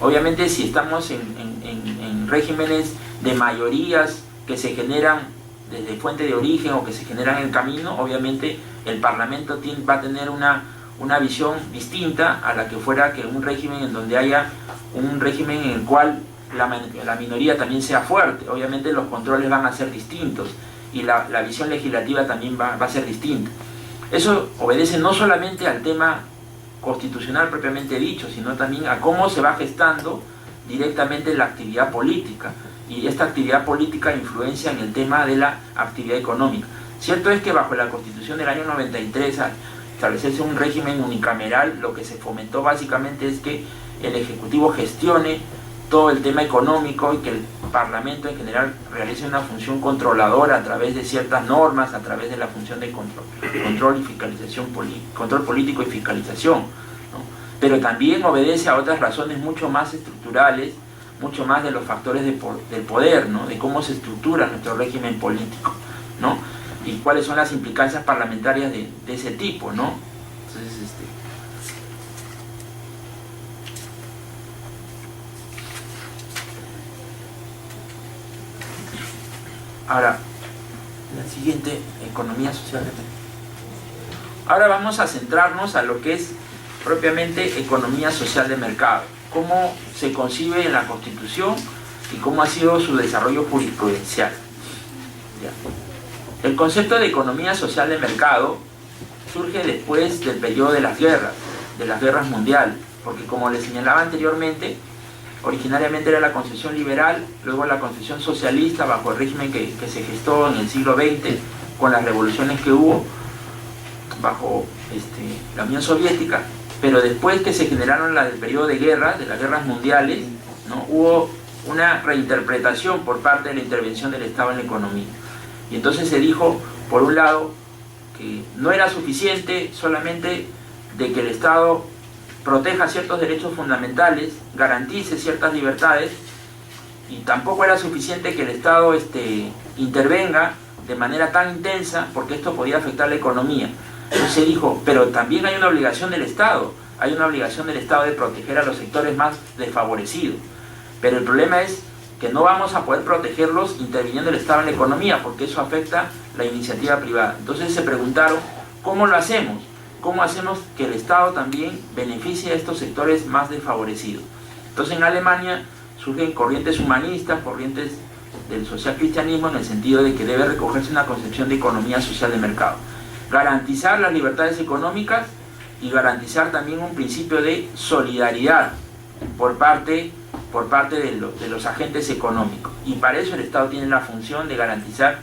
Obviamente si estamos en regímenes de mayorías que se generan desde fuente de origen o que se generan en el camino, obviamente el Parlamento va a tener una visión distinta a la que fuera que un régimen en donde haya un régimen en el cual la minoría también sea fuerte. Obviamente los controles van a ser distintos y la visión legislativa también va a ser distinta. Eso obedece no solamente al tema constitucional propiamente dicho, sino también a cómo se va gestando directamente la actividad política, y esta actividad política influencia en el tema de la actividad económica. Cierto es que bajo la Constitución del año 93, al establecerse un régimen unicameral, lo que se fomentó básicamente es que el Ejecutivo gestione todo el tema económico y que el Parlamento en general realice una función controladora a través de ciertas normas, a través de la función de control y fiscalización, control político y fiscalización, ¿no? Pero también obedece a otras razones mucho más estructurales, mucho más de los factores del poder, ¿no? De cómo se estructura nuestro régimen político, ¿no? Y cuáles son las implicancias parlamentarias de ese tipo, ¿no? Entonces, ahora, la siguiente, economía social. Ahora vamos a centrarnos a lo que es propiamente economía social de mercado. Cómo se concibe en la Constitución y cómo ha sido su desarrollo jurisprudencial. ¿Ya? El concepto de economía social de mercado surge después del periodo de las guerras mundiales, porque como les señalaba anteriormente, originariamente era la concepción liberal, luego la concepción socialista bajo el régimen que se gestó en el siglo XX con las revoluciones que hubo bajo la Unión Soviética, pero después que se generaron el periodo de guerra, de las guerras mundiales, ¿no? Hubo una reinterpretación por parte de la intervención del Estado en la economía. Y entonces se dijo, por un lado, que no era suficiente solamente de que el Estado proteja ciertos derechos fundamentales, garantice ciertas libertades, y tampoco era suficiente que el Estado intervenga de manera tan intensa, porque esto podía afectar la economía. Entonces se dijo, pero también hay una obligación del Estado, hay una obligación del Estado de proteger a los sectores más desfavorecidos. Pero el problema es que no vamos a poder protegerlos interviniendo el Estado en la economía, porque eso afecta la iniciativa privada. Entonces se preguntaron, ¿cómo lo hacemos? ¿Cómo hacemos que el Estado también beneficie a estos sectores más desfavorecidos? Entonces en Alemania surgen corrientes humanistas, corrientes del socialcristianismo, en el sentido de que debe recogerse una concepción de economía social de mercado. Garantizar las libertades económicas y garantizar también un principio de solidaridad por parte de los agentes económicos. Y para eso el Estado tiene la función de garantizar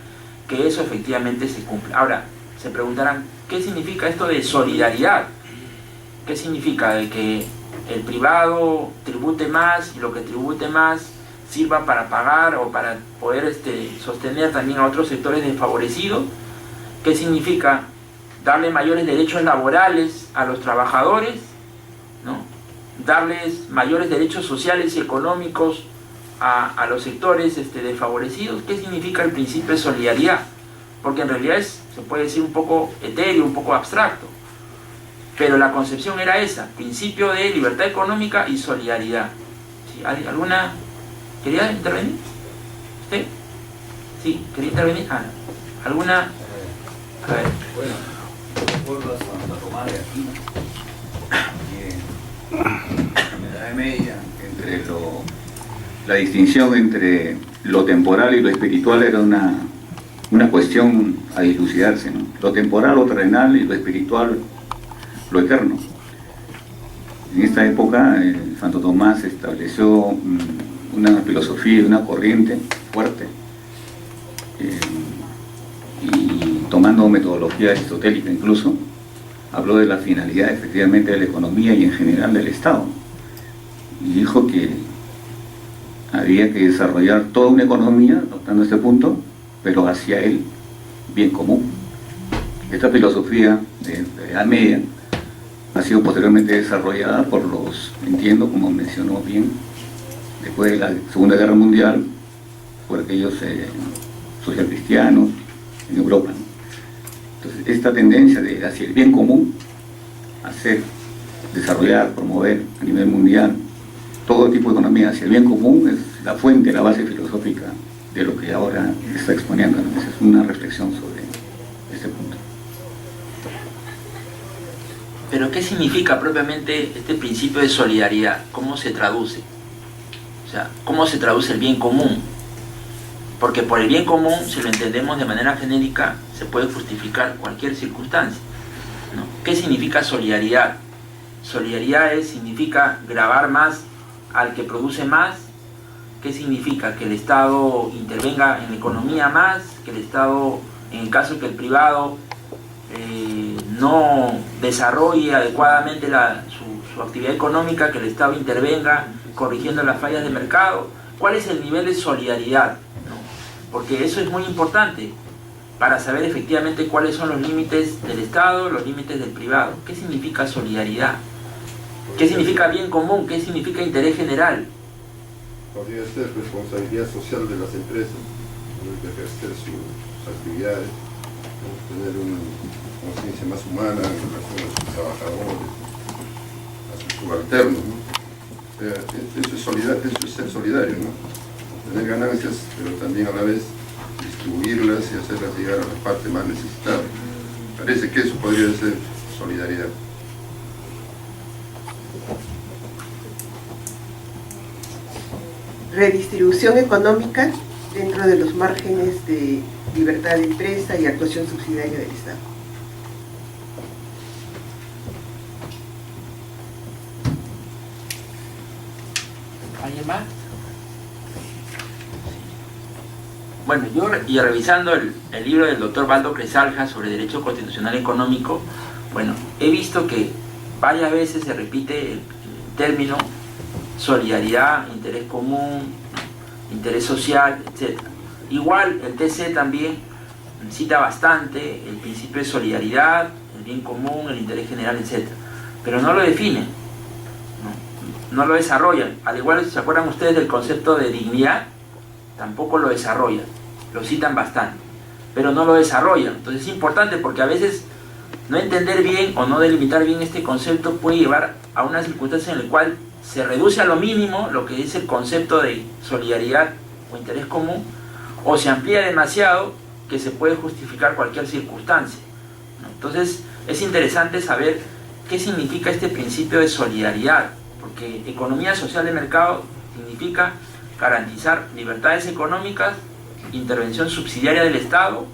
que eso efectivamente se cumpla. Ahora, se preguntarán, ¿qué significa esto de solidaridad? ¿Qué significa? ¿De que el privado tribute más y lo que tribute más sirva para pagar o para poder sostener también a otros sectores desfavorecidos? ¿Qué significa darle mayores derechos laborales a los trabajadores, ¿no? Darles mayores derechos sociales y económicos a los sectores desfavorecidos? ¿Qué significa el principio de solidaridad? Porque en realidad se puede decir un poco etéreo, un poco abstracto, pero la concepción era esa, principio de libertad económica y solidaridad. ¿Sí? ¿Alguna? ¿Quería intervenir? ¿Usted? Sí, ¿quería intervenir? ¿Alguna? A ver. Bueno, recuerdo a Santo Tomás de Aquino, en la Edad Media, Entre la distinción entre lo temporal y lo espiritual era una cuestión a dilucidarse, ¿no? Lo temporal, lo terrenal, y lo espiritual, lo eterno. En esta época, Santo Tomás estableció una filosofía y una corriente fuerte, y tomando metodología aristotélica incluso, habló de la finalidad efectivamente de la economía y en general del Estado, y dijo que había que desarrollar toda una economía, adoptando este punto, pero hacia el bien común. Esta filosofía de la Edad Media ha sido posteriormente desarrollada por entiendo, como mencionó bien, después de la Segunda Guerra Mundial, por aquellos socialcristianos en Europa, ¿no? Entonces, esta tendencia de hacia el bien común, desarrollar, promover a nivel mundial todo tipo de economía hacia el bien común, es la fuente, la base filosófica de lo que ahora está exponiendo, ¿no? Esa es una reflexión sobre este punto. Pero ¿qué significa propiamente este principio de solidaridad? ¿Cómo se traduce? O sea, ¿cómo se traduce el bien común? Porque por el bien común, si lo entendemos de manera genérica, se puede justificar cualquier circunstancia, ¿no? ¿Qué significa solidaridad? Solidaridad significa gravar más al que produce más. ¿Qué significa? Que el Estado intervenga en la economía más, que el Estado, en el caso que el privado no desarrolle adecuadamente su actividad económica, que el Estado intervenga corrigiendo las fallas de mercado. ¿Cuál es el nivel de solidaridad? ¿No? Porque eso es muy importante para saber efectivamente cuáles son los límites del Estado, los límites del privado. ¿Qué significa solidaridad? ¿Qué significa bien común? ¿Qué significa interés general? Podría ser responsabilidad social de las empresas, de ejercer sus actividades, tener una conciencia más humana en relación a sus trabajadores, a sus subalternos, ¿no? Eso es ser solidario, ¿no? Tener ganancias, pero también a la vez distribuirlas y hacerlas llegar a la parte más necesitada. Parece que eso podría ser solidaridad. Redistribución económica dentro de los márgenes de libertad de empresa y actuación subsidiaria del Estado. ¿Alguien más? Bueno, yo y revisando el libro del doctor Baldo Cresalja sobre Derecho Constitucional Económico, bueno, he visto que varias veces se repite el término solidaridad, interés común, interés social, etc. Igual el TC también cita bastante el principio de solidaridad, el bien común, el interés general, etc. Pero no lo definen, no lo desarrollan. Al igual, si se acuerdan ustedes del concepto de dignidad, tampoco lo desarrollan, lo citan bastante, pero no lo desarrollan. Entonces es importante porque a veces no entender bien o no delimitar bien este concepto puede llevar a una circunstancia en la cual se reduce a lo mínimo lo que dice el concepto de solidaridad o interés común, o se amplía demasiado que se puede justificar cualquier circunstancia, ¿no? Entonces es interesante saber qué significa este principio de solidaridad, porque economía social de mercado significa garantizar libertades económicas, intervención subsidiaria del Estado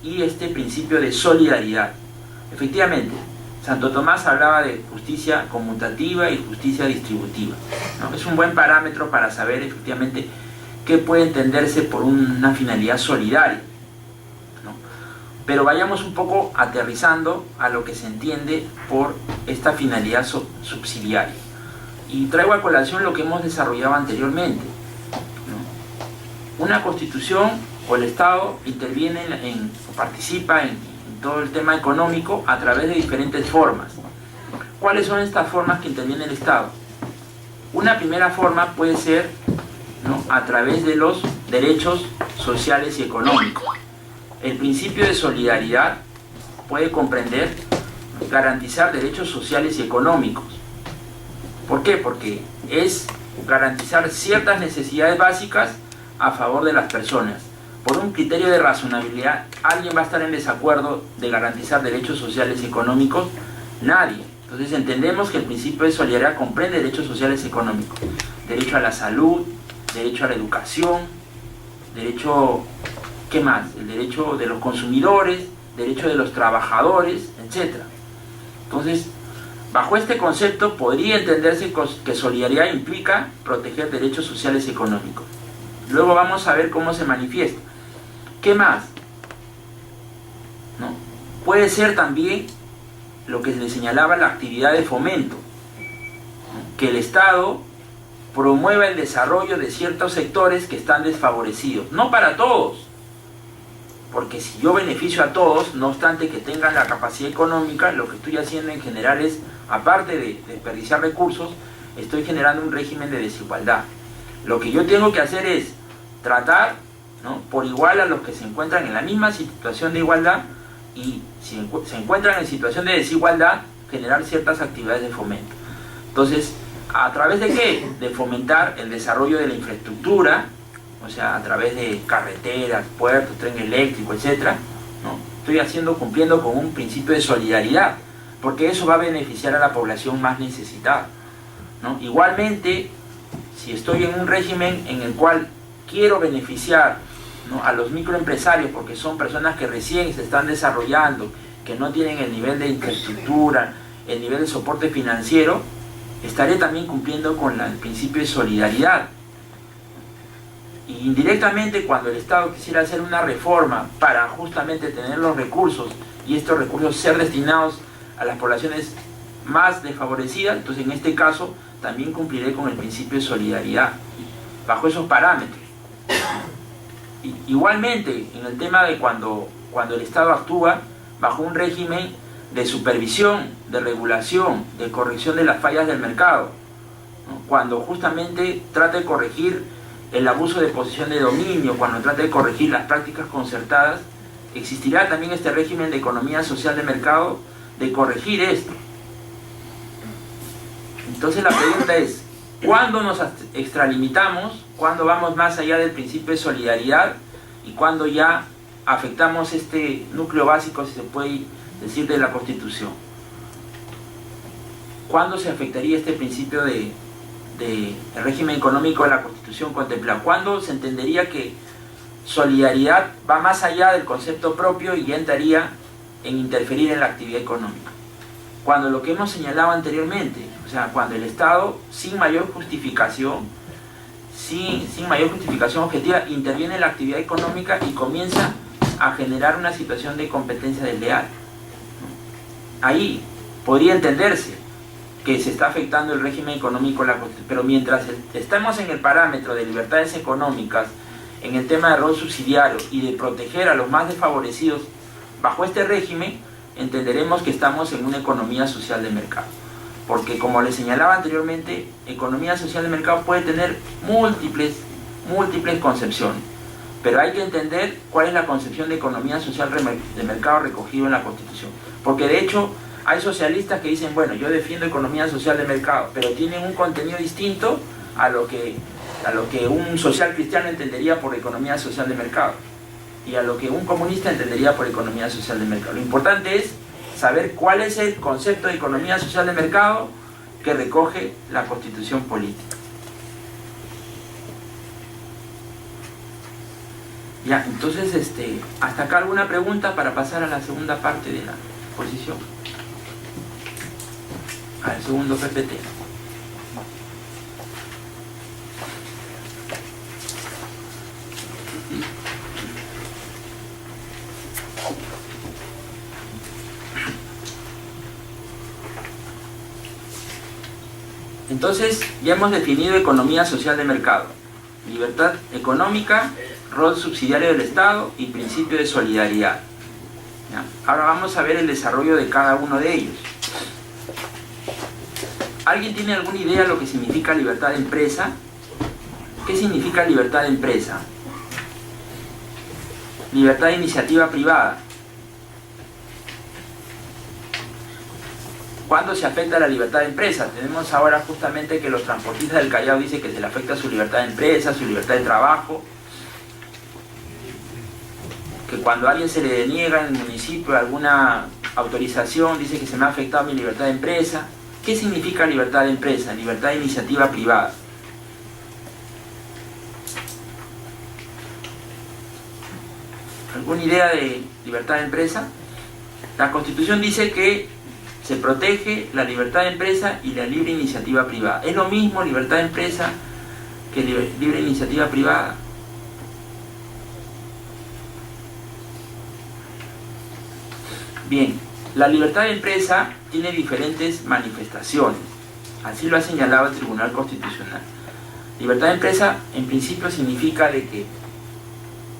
y este principio de solidaridad. Efectivamente, Santo Tomás hablaba de justicia conmutativa y justicia distributiva, ¿no? Es un buen parámetro para saber efectivamente qué puede entenderse por una finalidad solidaria, ¿no? Pero vayamos un poco aterrizando a lo que se entiende por esta finalidad subsidiaria. Y traigo a colación lo que hemos desarrollado anteriormente, ¿no? Una constitución o el Estado interviene participa en todo el tema económico a través de diferentes formas. ¿Cuáles son estas formas que interviene el Estado? Una primera forma puede ser, ¿no?, a través de los derechos sociales y económicos. El principio de solidaridad puede comprender garantizar derechos sociales y económicos. ¿Por qué? Porque es garantizar ciertas necesidades básicas a favor de las personas. Por un criterio de razonabilidad, ¿alguien va a estar en desacuerdo de garantizar derechos sociales y económicos? Nadie. Entonces entendemos que el principio de solidaridad comprende derechos sociales y económicos. Derecho a la salud, derecho a la educación, derecho, ¿qué más? El derecho de los consumidores, derecho de los trabajadores, etc. Entonces, bajo este concepto podría entenderse que solidaridad implica proteger derechos sociales y económicos. Luego vamos a ver cómo se manifiesta. ¿Qué más? ¿No? Puede ser también lo que se le señalaba la actividad de fomento, ¿no? Que el Estado promueva el desarrollo de ciertos sectores que están desfavorecidos. No para todos, porque si yo beneficio a todos, no obstante que tengan la capacidad económica, lo que estoy haciendo en general es, aparte de desperdiciar recursos, estoy generando un régimen de desigualdad. Lo que yo tengo que hacer es tratar, ¿no?, por igual a los que se encuentran en la misma situación de igualdad, y si se encuentran en situación de desigualdad, generar ciertas actividades de fomento. Entonces, ¿a través de qué? De fomentar el desarrollo de la infraestructura, o sea, a través de carreteras, puertos, tren eléctrico, etc., ¿no? Estoy cumpliendo con un principio de solidaridad, porque eso va a beneficiar a la población más necesitada, ¿no? Igualmente, si estoy en un régimen en el cual quiero beneficiar, ¿no?, a los microempresarios, porque son personas que recién se están desarrollando, que no tienen el nivel de infraestructura, el nivel de soporte financiero, estaré también cumpliendo con el principio de solidaridad. Y indirectamente, cuando el Estado quisiera hacer una reforma para justamente tener los recursos, y estos recursos ser destinados a las poblaciones más desfavorecidas, entonces en este caso también cumpliré con el principio de solidaridad, bajo esos parámetros. Igualmente, en el tema de cuando el Estado actúa bajo un régimen de supervisión, de regulación, de corrección de las fallas del mercado, ¿no?, cuando justamente trata de corregir el abuso de posición de dominio, cuando trata de corregir las prácticas concertadas, existirá también este régimen de economía social de mercado de corregir esto. Entonces la pregunta es, ¿cuándo nos extralimitamos? ¿Cuándo vamos más allá del principio de solidaridad? ¿Y cuándo ya afectamos este núcleo básico, si se puede decir, de la Constitución? ¿Cuándo se afectaría este principio de el régimen económico de la Constitución contemplado? ¿Cuándo se entendería que solidaridad va más allá del concepto propio y ya entraría en interferir en la actividad económica? Cuando lo que hemos señalado anteriormente, o sea, cuando el Estado, sin mayor justificación objetiva, interviene en la actividad económica y comienza a generar una situación de competencia desleal. Ahí podría entenderse que se está afectando el régimen económico, pero mientras estamos en el parámetro de libertades económicas, en el tema de rol subsidiario y de proteger a los más desfavorecidos bajo este régimen, entenderemos que estamos en una economía social de mercado. Porque, como les señalaba anteriormente, economía social de mercado puede tener múltiples concepciones, pero hay que entender cuál es la concepción de economía social de mercado recogido en la Constitución. Porque de hecho hay socialistas que dicen, bueno, yo defiendo economía social de mercado, pero tienen un contenido distinto a lo que un social cristiano entendería por economía social de mercado, y a lo que un comunista entendería por economía social de mercado. Lo importante es saber cuál es el concepto de economía social de mercado que recoge la Constitución política. Ya, entonces, hasta acá alguna pregunta para pasar a la segunda parte de la exposición, al segundo PPT. Entonces, ya hemos definido economía social de mercado, libertad económica, rol subsidiario del Estado y principio de solidaridad. ¿Ya? Ahora vamos a ver el desarrollo de cada uno de ellos. ¿Alguien tiene alguna idea de lo que significa libertad de empresa? ¿Qué significa libertad de empresa? Libertad de iniciativa privada. ¿Cuándo se afecta la libertad de empresa? Tenemos ahora justamente que los transportistas del Callao dicen que se le afecta su libertad de empresa, su libertad de trabajo, que cuando a alguien se le deniega en el municipio alguna autorización, dice que se me ha afectado mi libertad de empresa. ¿Qué significa libertad de empresa? Libertad de iniciativa privada. ¿Alguna idea de libertad de empresa? La Constitución dice que se protege la libertad de empresa y la libre iniciativa privada. ¿Es lo mismo libertad de empresa que libre iniciativa privada? Bien, la libertad de empresa tiene diferentes manifestaciones. Así lo ha señalado el Tribunal Constitucional. Libertad de empresa, en principio, significa de que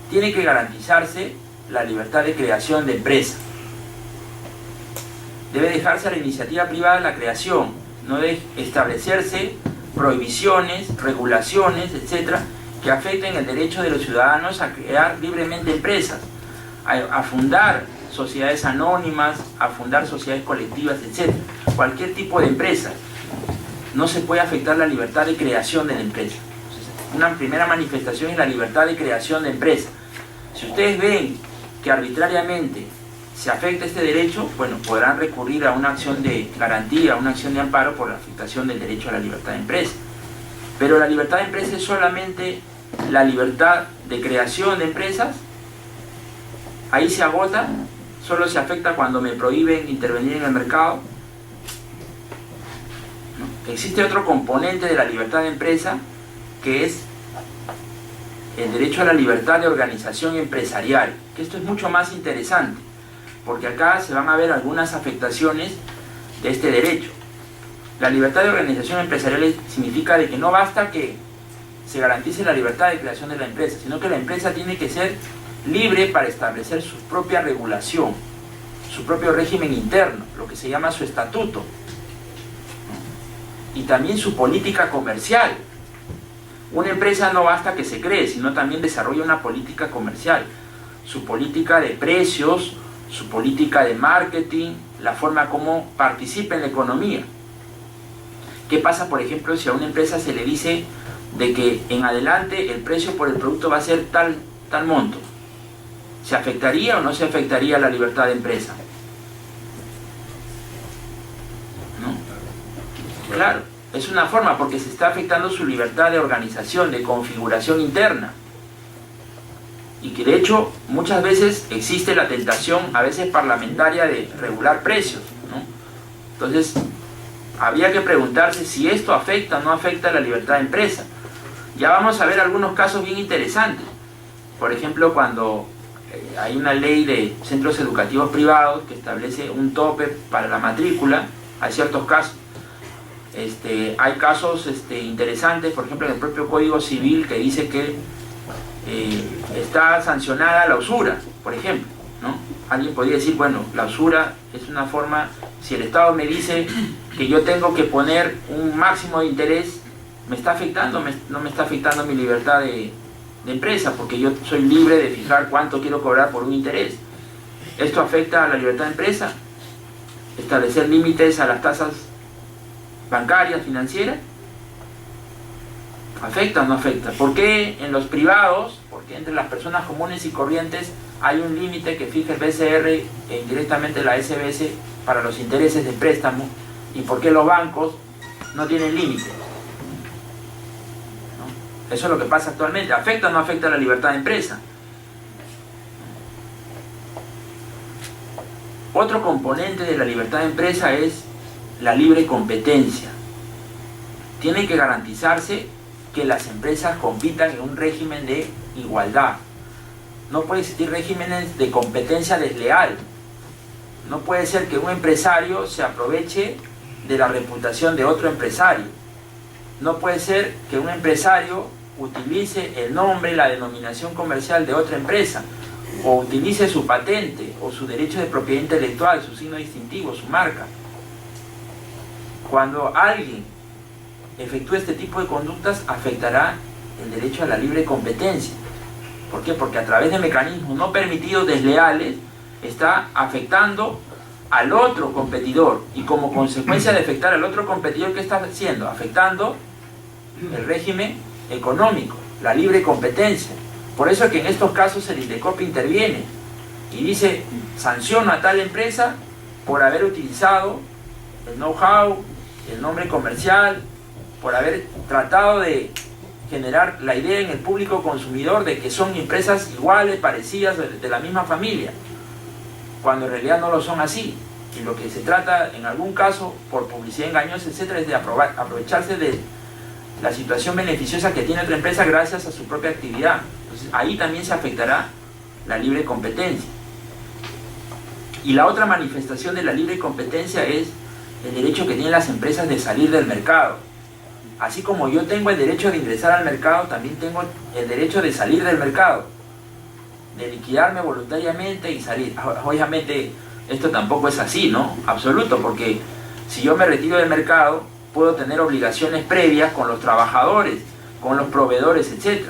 tiene que garantizarse la libertad de creación de empresa. Debe dejarse a la iniciativa privada la creación, no debe establecerse prohibiciones, regulaciones, etcétera, que afecten el derecho de los ciudadanos a crear libremente empresas, a fundar sociedades anónimas, a fundar sociedades colectivas, etcétera. Cualquier tipo de empresa. No se puede afectar la libertad de creación de la empresa. Entonces, una primera manifestación es la libertad de creación de empresa. Si ustedes ven que arbitrariamente se afecta este derecho, bueno, podrán recurrir a una acción de garantía, a una acción de amparo por la afectación del derecho a la libertad de empresa. Pero la libertad de empresa es solamente la libertad de creación de empresas. Ahí se agota, solo se afecta cuando me prohíben intervenir en el mercado. ¿No? Existe otro componente de la libertad de empresa, que es el derecho a la libertad de organización empresarial, que esto es mucho más interesante, porque acá se van a ver algunas afectaciones de este derecho. La libertad de organización empresarial significa de que no basta que se garantice la libertad de creación de la empresa, sino que la empresa tiene que ser libre para establecer su propia regulación, su propio régimen interno, lo que se llama su estatuto, y también su política comercial. Una empresa no basta que se cree, sino también desarrolla una política comercial, su política de precios, su política de marketing, la forma como participa en la economía. ¿Qué pasa, por ejemplo, si a una empresa se le dice de que en adelante el precio por el producto va a ser tal monto? ¿Se afectaría o no se afectaría la libertad de empresa? ¿No? Claro, es una forma, porque se está afectando su libertad de organización, de configuración interna. Y que de hecho muchas veces existe la tentación, a veces parlamentaria, de regular precios, ¿no? Entonces habría que preguntarse si esto afecta o no afecta la libertad de empresa. Ya vamos a ver algunos casos bien interesantes. Por ejemplo, cuando hay una ley de centros educativos privados que establece un tope para la matrícula, hay ciertos casos. Hay casos interesantes, por ejemplo en el propio Código Civil, que dice que está sancionada la usura, por ejemplo, ¿no? Alguien podría decir, bueno, la usura es una forma, si el Estado me dice que yo tengo que poner un máximo de interés, ¿me está afectando? No me está afectando mi libertad de empresa, porque yo soy libre de fijar cuánto quiero cobrar por un interés. ¿Esto afecta a la libertad de empresa? ¿Establecer límites a las tasas bancarias, financieras? ¿Afecta o no afecta? ¿Por qué en los privados, porque entre las personas comunes y corrientes hay un límite que fija el BCR e indirectamente la SBS para los intereses de préstamo? ¿Y por qué los bancos no tienen límite? ¿No? Eso es lo que pasa actualmente. ¿Afecta o no afecta la libertad de empresa? Otro componente de la libertad de empresa es la libre competencia. Tiene que garantizarse que las empresas compitan en un régimen de igualdad. No puede existir regímenes de competencia desleal. No puede ser que un empresario se aproveche de la reputación de otro empresario. No puede ser que un empresario utilice el nombre y la denominación comercial de otra empresa, o utilice su patente o su derecho de propiedad intelectual, su signo distintivo, su marca. Cuando alguien efectúe este tipo de conductas, afectará el derecho a la libre competencia. ¿Por qué? Porque a través de mecanismos no permitidos desleales está afectando al otro competidor, y como consecuencia de afectar al otro competidor, ¿qué está haciendo? Afectando el régimen económico, la libre competencia. Por eso es que en estos casos el INDECOPI interviene y dice: sanciona a tal empresa por haber utilizado el know-how, el nombre comercial, por haber tratado de generar la idea en el público consumidor de que son empresas iguales, parecidas, de la misma familia, cuando en realidad no lo son así. Y lo que se trata en algún caso, por publicidad engañosa, etcétera, es de aprovecharse de la situación beneficiosa que tiene otra empresa gracias a su propia actividad. Entonces ahí también se afectará la libre competencia. Y la otra manifestación de la libre competencia es el derecho que tienen las empresas de salir del mercado. Así como yo tengo el derecho de ingresar al mercado, también tengo el derecho de salir del mercado, de liquidarme voluntariamente y salir. Obviamente esto tampoco es así, ¿no? Absoluto, porque si yo me retiro del mercado, puedo tener obligaciones previas con los trabajadores, con los proveedores, etc.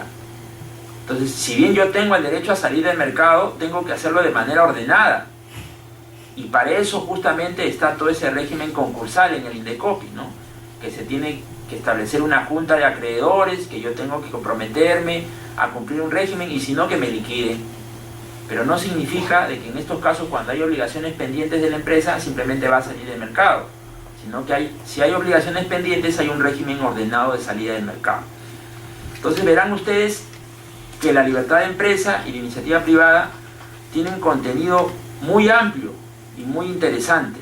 Entonces, si bien yo tengo el derecho a salir del mercado, tengo que hacerlo de manera ordenada. Y para eso justamente está todo ese régimen concursal en el INDECOPI, ¿no? Que se tiene que establecer una junta de acreedores, que yo tengo que comprometerme a cumplir un régimen, y si no, que me liquiden. Pero no significa de que en estos casos, cuando hay obligaciones pendientes de la empresa, simplemente va a salir del mercado, sino que si hay obligaciones pendientes, hay un régimen ordenado de salida del mercado. Entonces verán ustedes que la libertad de empresa y la iniciativa privada tienen contenido muy amplio y muy interesante,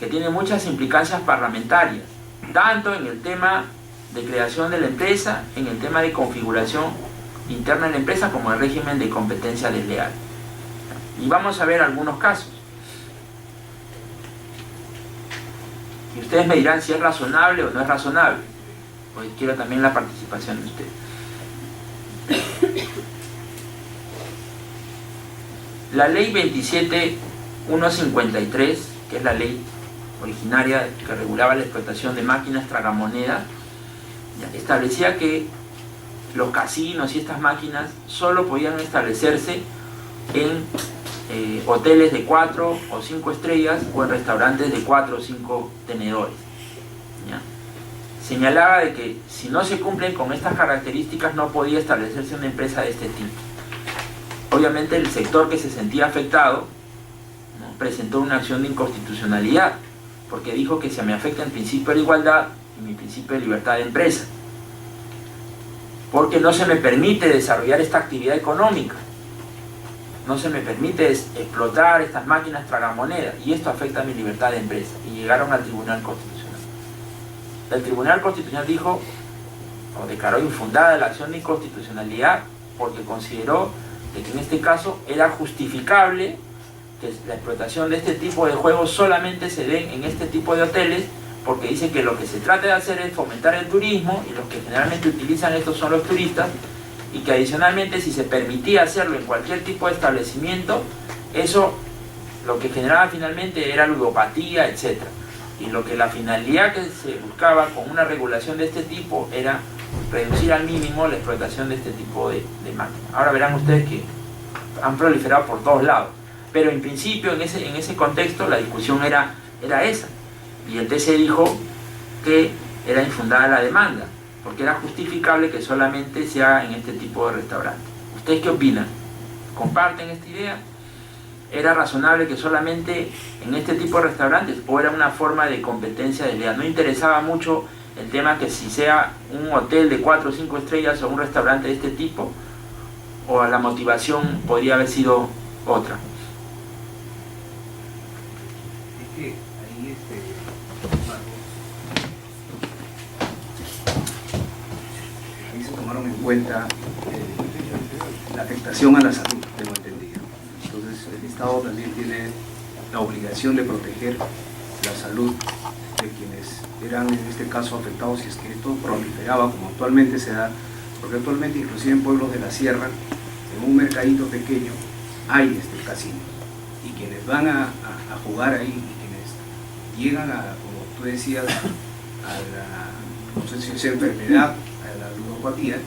que tiene muchas implicancias parlamentarias, tanto en el tema de creación de la empresa, en el tema de configuración interna de la empresa, como el régimen de competencia desleal. Y vamos a ver algunos casos. Y ustedes me dirán si es razonable o no es razonable. Pues quiero también la participación de ustedes. La ley 27.153, que es la ley originaria que regulaba la explotación de máquinas tragamonedas, establecía que los casinos y estas máquinas solo podían establecerse en hoteles de 4 o 5 estrellas o en restaurantes de 4 o 5 tenedores. ¿Ya? Señalaba de que si no se cumplen con estas características no podía establecerse una empresa de este tipo. Obviamente el sector que se sentía afectado, ¿no?, presentó una acción de inconstitucionalidad, porque dijo que se me afecta el principio de igualdad y mi principio de libertad de empresa, porque no se me permite desarrollar esta actividad económica, no se me permite explotar estas máquinas tragamonedas, y esto afecta a mi libertad de empresa. Y llegaron al Tribunal Constitucional. El Tribunal Constitucional dijo, o declaró infundada la acción de inconstitucionalidad, porque consideró que en este caso era justificable que la explotación de este tipo de juegos solamente se den en este tipo de hoteles, porque dice que lo que se trata de hacer es fomentar el turismo, y los que generalmente utilizan esto son los turistas, y que adicionalmente si se permitía hacerlo en cualquier tipo de establecimiento, eso lo que generaba finalmente era ludopatía, etc. Y lo que la finalidad que se buscaba con una regulación de este tipo era reducir al mínimo la explotación de este tipo de máquinas. Ahora verán ustedes que han proliferado por todos lados, pero en principio en ese contexto la discusión era esa, y el TC dijo que era infundada la demanda, porque era justificable que solamente se haga en este tipo de restaurantes. ¿Ustedes qué opinan? ¿Comparten esta idea? ¿Era razonable que solamente en este tipo de restaurantes, o era una forma de competencia desleal? No interesaba mucho el tema que si sea un hotel de 4 o 5 estrellas o un restaurante de este tipo, o la motivación podría haber sido otra. Es que ahí ahí se tomaron en cuenta la afectación a la salud, tengo entendido. Entonces el Estado también tiene la obligación de proteger la salud de quienes eran en este caso afectados, si es que esto proliferaba como actualmente se da, porque actualmente inclusive en pueblos de la sierra, en un mercadito pequeño, hay casinos, y quienes van a jugar ahí, y quienes llegan a, como tú decías, a la, no sé si es enfermedad, a la ludopatía,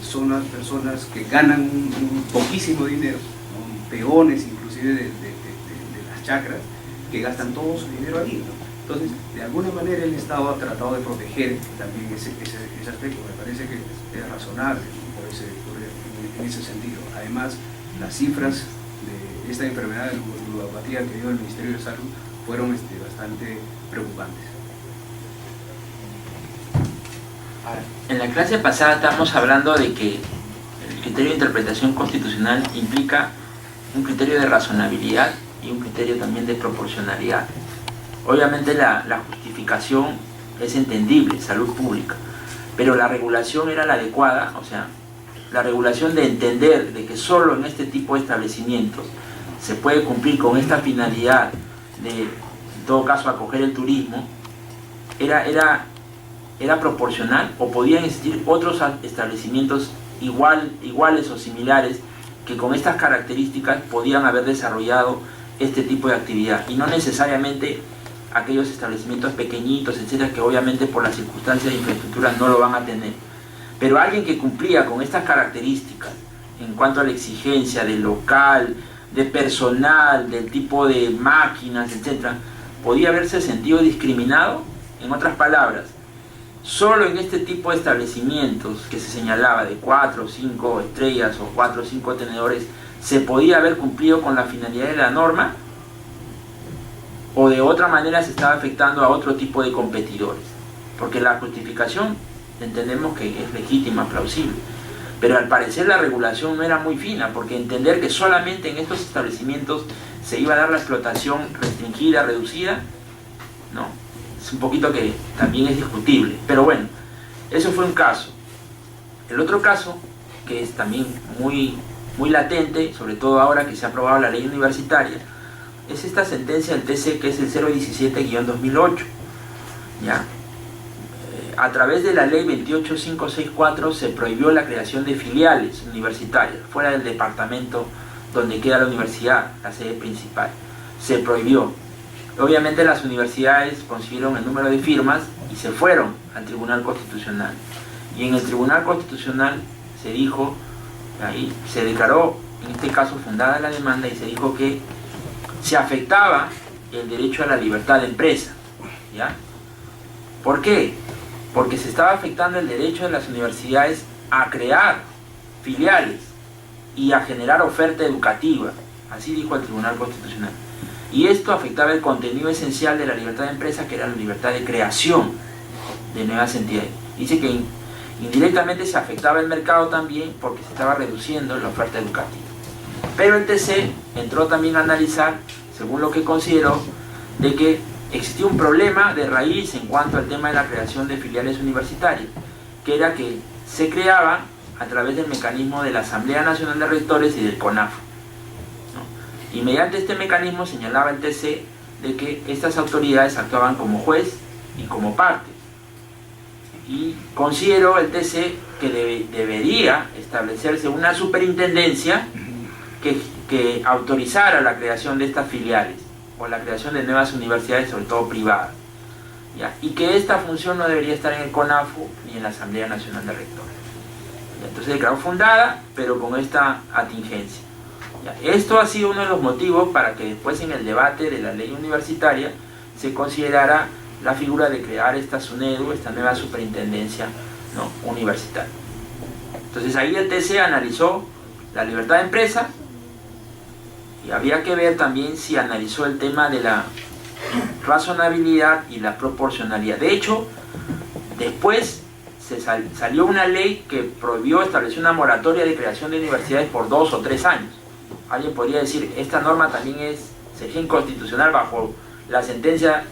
son las personas que ganan un poquísimo dinero, ¿no?, peones inclusive de las chacras, que gastan todo su dinero allí, ¿no? Entonces, de alguna manera el Estado ha tratado de proteger también ese aspecto. Me parece que es razonable, ¿no?, en ese sentido. Además, las cifras de esta enfermedad de ludopatía que dio el Ministerio de Salud fueron bastante preocupantes. En la clase pasada estábamos hablando de que el criterio de interpretación constitucional implica un criterio de razonabilidad y un criterio también de proporcionalidad. Obviamente la justificación es entendible, salud pública, pero la regulación era la adecuada, o sea, la regulación de entender de que solo en este tipo de establecimientos se puede cumplir con esta finalidad de, en todo caso, acoger el turismo, era proporcional, o podían existir otros establecimientos iguales o similares que con estas características podían haber desarrollado este tipo de actividad, y no necesariamente aquellos establecimientos pequeñitos, etcétera, que obviamente por las circunstancias de infraestructura no lo van a tener. Pero alguien que cumplía con estas características en cuanto a la exigencia del local, de personal, del tipo de máquinas, etcétera, podía haberse sentido discriminado. En otras palabras, solo en este tipo de establecimientos que se señalaba de 4 o 5 estrellas o 4 o 5 tenedores se podía haber cumplido con la finalidad de la norma. o de otra manera se estaba afectando a otro tipo de competidores. Porque la justificación entendemos que es legítima, plausible, pero al parecer la regulación no era muy fina, porque entender que solamente en estos establecimientos se iba a dar la explotación restringida, reducida, no, es un poquito que también es discutible. Pero bueno, eso fue un caso. El otro caso, que es también muy latente, sobre todo ahora que se ha aprobado la ley universitaria, es esta sentencia del TC, que es el 017-2008, ¿ya? A través de la ley 28564 se prohibió la creación de filiales universitarias fuera del departamento donde queda la universidad, la sede principal. Se prohibió. Obviamente las universidades consiguieron el número de firmas y se fueron al Tribunal Constitucional. Y en el Tribunal Constitucional se dijo, ahí se declaró, en este caso fundada la demanda, y se dijo que se afectaba el derecho a la libertad de empresa, ¿ya? ¿Por qué? Porque se estaba afectando el derecho de las universidades a crear filiales y a generar oferta educativa, así dijo el Tribunal Constitucional. Y esto afectaba el contenido esencial de la libertad de empresa, que era la libertad de creación de nuevas entidades. Dice que indirectamente se afectaba el mercado también porque se estaba reduciendo la oferta educativa. Pero el TC entró también a analizar, según lo que consideró, de que existía un problema de raíz en cuanto al tema de la creación de filiales universitarias, que era que se creaba a través del mecanismo de la Asamblea Nacional de Rectores y del CONAFO, ¿no? Y mediante este mecanismo señalaba el TC de que estas autoridades actuaban como juez y como parte. Y consideró el TC que debería establecerse una superintendencia que autorizara la creación de estas filiales o la creación de nuevas universidades, sobre todo privadas, ¿ya? Y que esta función no debería estar en el CONAFO ni en la Asamblea Nacional de Rectores. Entonces declaró fundada, pero con esta atingencia, ¿ya? Esto ha sido uno de los motivos para que después en el debate de la ley universitaria se considerara la figura de crear esta SUNEDU, esta nueva superintendencia, ¿no?, universitaria. Entonces ahí el TC analizó la libertad de empresa, y había que ver también si analizó el tema de la razonabilidad y la proporcionalidad. De hecho, después salió una ley que prohibió, estableció una moratoria de creación de universidades por 2 o 3 años. Alguien podría decir, esta norma también sería inconstitucional bajo la sentencia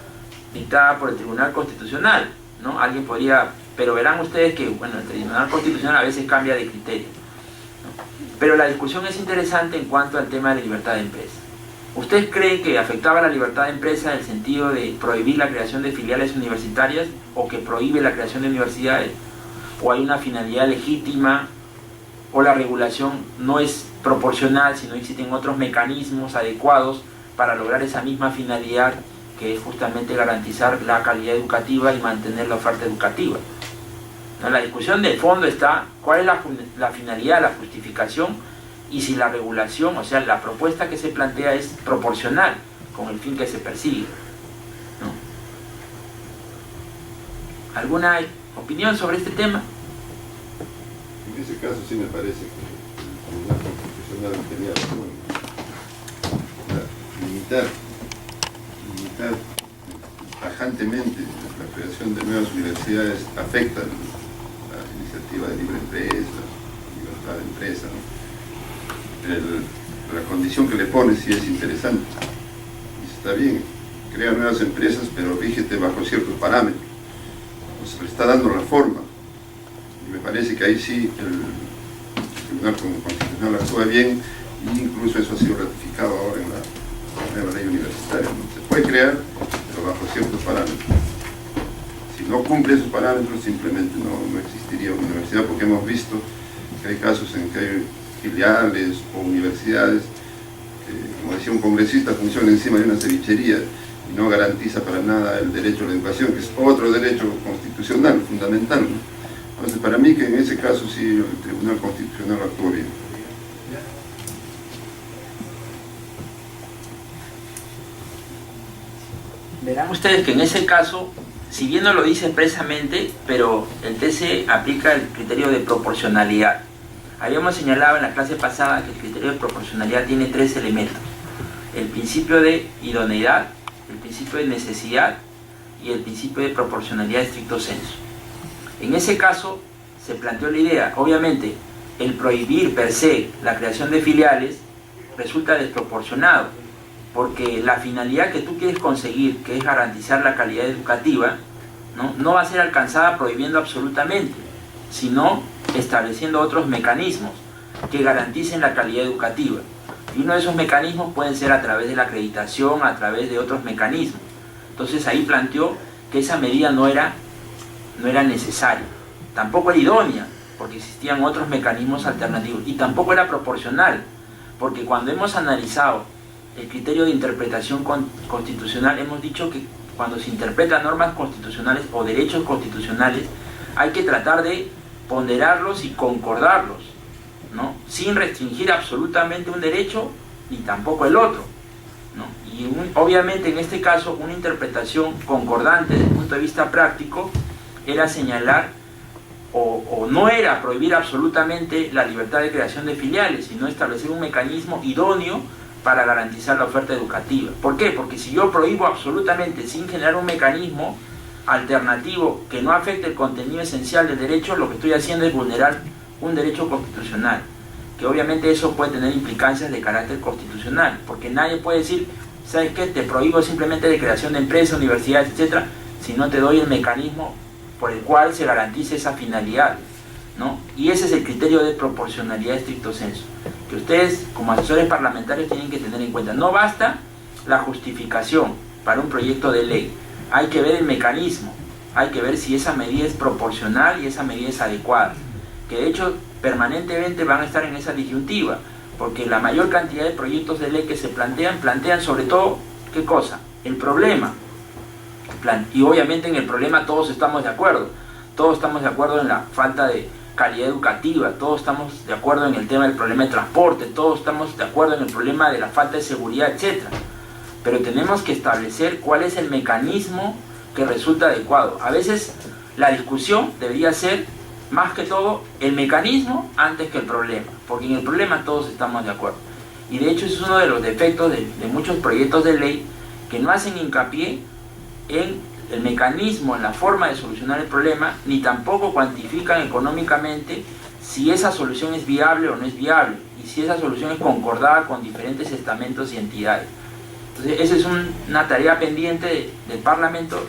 dictada por el Tribunal Constitucional, ¿no? Alguien podría, pero verán ustedes que, bueno, el Tribunal Constitucional a veces cambia de criterio. Pero la discusión es interesante en cuanto al tema de la libertad de empresa. ¿Ustedes creen que afectaba la libertad de empresa en el sentido de prohibir la creación de filiales universitarias o que prohíbe la creación de universidades? ¿O hay una finalidad legítima o la regulación no es proporcional, sino existen otros mecanismos adecuados para lograr esa misma finalidad, que es justamente garantizar la calidad educativa y mantener la oferta educativa? La discusión de fondo está cuál es la finalidad, la justificación, y si la regulación, o sea, la propuesta que se plantea es proporcional con el fin que se persigue, ¿no? ¿Alguna opinión sobre este tema? En ese caso sí me parece que el Tribunal Constitucional tenía razón. Limitar tajantemente la creación de nuevas universidades afecta la iniciativa de libre empresa, libertad de empresa, ¿no? La condición que le pone sí es interesante. Dice, está bien, crea nuevas empresas, pero rígete bajo ciertos parámetros. Pues le está dando la forma. Y me parece que ahí sí el Tribunal Constitucional actúa bien, e incluso eso ha sido ratificado ahora en la nueva ley universitaria, ¿no? Se puede crear, pero bajo ciertos parámetros. Si no cumple esos parámetros, simplemente no existiría una universidad, porque hemos visto que hay casos en que hay filiales o universidades que, como decía un congresista, funcionan encima de una cevichería y no garantiza para nada el derecho a la educación, que es otro derecho constitucional, fundamental, ¿no? Entonces, para mí que en ese caso sí el Tribunal Constitucional actuó bien. Verán ustedes que en ese caso, si bien no lo dice expresamente, pero el TC aplica el criterio de proporcionalidad. Habíamos señalado en la clase pasada que el criterio de proporcionalidad tiene 3 elementos: el principio de idoneidad, el principio de necesidad y el principio de proporcionalidad estricto sensu. En ese caso se planteó la idea, obviamente, el prohibir per se la creación de filiales resulta desproporcionado, porque la finalidad que tú quieres conseguir, que es garantizar la calidad educativa, no va a ser alcanzada prohibiendo absolutamente, sino estableciendo otros mecanismos que garanticen la calidad educativa. Y uno de esos mecanismos pueden ser a través de la acreditación, a través de otros mecanismos. Entonces ahí planteó que esa medida no era necesaria, tampoco era idónea, porque existían otros mecanismos alternativos, y tampoco era proporcional, porque cuando hemos analizado el criterio de interpretación constitucional, hemos dicho que cuando se interpretan normas constitucionales o derechos constitucionales, hay que tratar de ponderarlos y concordarlos, ¿no? Sin restringir absolutamente un derecho ni tampoco el otro, ¿no? Y obviamente en este caso una interpretación concordante desde el punto de vista práctico era señalar o no era prohibir absolutamente la libertad de creación de filiales, sino establecer un mecanismo idóneo para garantizar la oferta educativa. ¿Por qué? Porque si yo prohíbo absolutamente sin generar un mecanismo alternativo que no afecte el contenido esencial del derecho, lo que estoy haciendo es vulnerar un derecho constitucional, que obviamente eso puede tener implicancias de carácter constitucional, porque nadie puede decir, ¿sabes qué? Te prohíbo simplemente de creación de empresas, universidades, etcétera, si no te doy el mecanismo por el cual se garantice esa finalidad, ¿no? Y ese es el criterio de proporcionalidad estricto sensu, que ustedes como asesores parlamentarios tienen que tener en cuenta. No basta la justificación para un proyecto de ley, hay que ver el mecanismo, hay que ver si esa medida es proporcional y esa medida es adecuada, que de hecho permanentemente van a estar en esa disyuntiva, porque la mayor cantidad de proyectos de ley que se plantean sobre todo, ¿qué cosa? El problema. Y obviamente en el problema todos estamos de acuerdo en la falta de calidad educativa, todos estamos de acuerdo en el tema del problema de transporte, todos estamos de acuerdo en el problema de la falta de seguridad, etc. Pero tenemos que establecer cuál es el mecanismo que resulta adecuado. A veces la discusión debería ser más que todo el mecanismo antes que el problema, porque en el problema todos estamos de acuerdo. Y de hecho ese es uno de los defectos de muchos proyectos de ley, que no hacen hincapié en el mecanismo, en la forma de solucionar el problema, ni tampoco cuantifican económicamente si esa solución es viable o no es viable, y si esa solución es concordada con diferentes estamentos y entidades. Entonces esa es una tarea pendiente del Parlamento,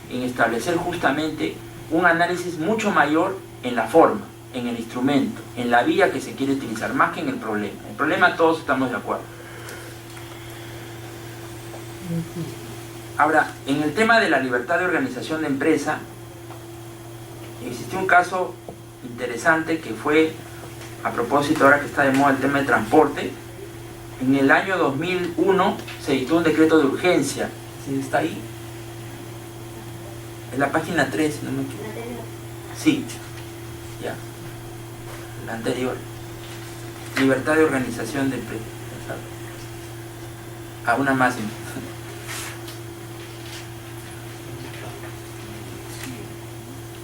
en establecer justamente un análisis mucho mayor en la forma, en el instrumento, en la vía que se quiere utilizar, más que en el problema. El problema todos estamos de acuerdo. Ahora, en el tema de la libertad de organización de empresa, existió un caso interesante que fue, a propósito, ahora que está de moda el tema del transporte. En el año 2001 se dictó un decreto de urgencia. ¿Sí está ahí? En la página 3, si no me equivoco. Sí, ya. La anterior. Libertad de organización de empresa. A una más.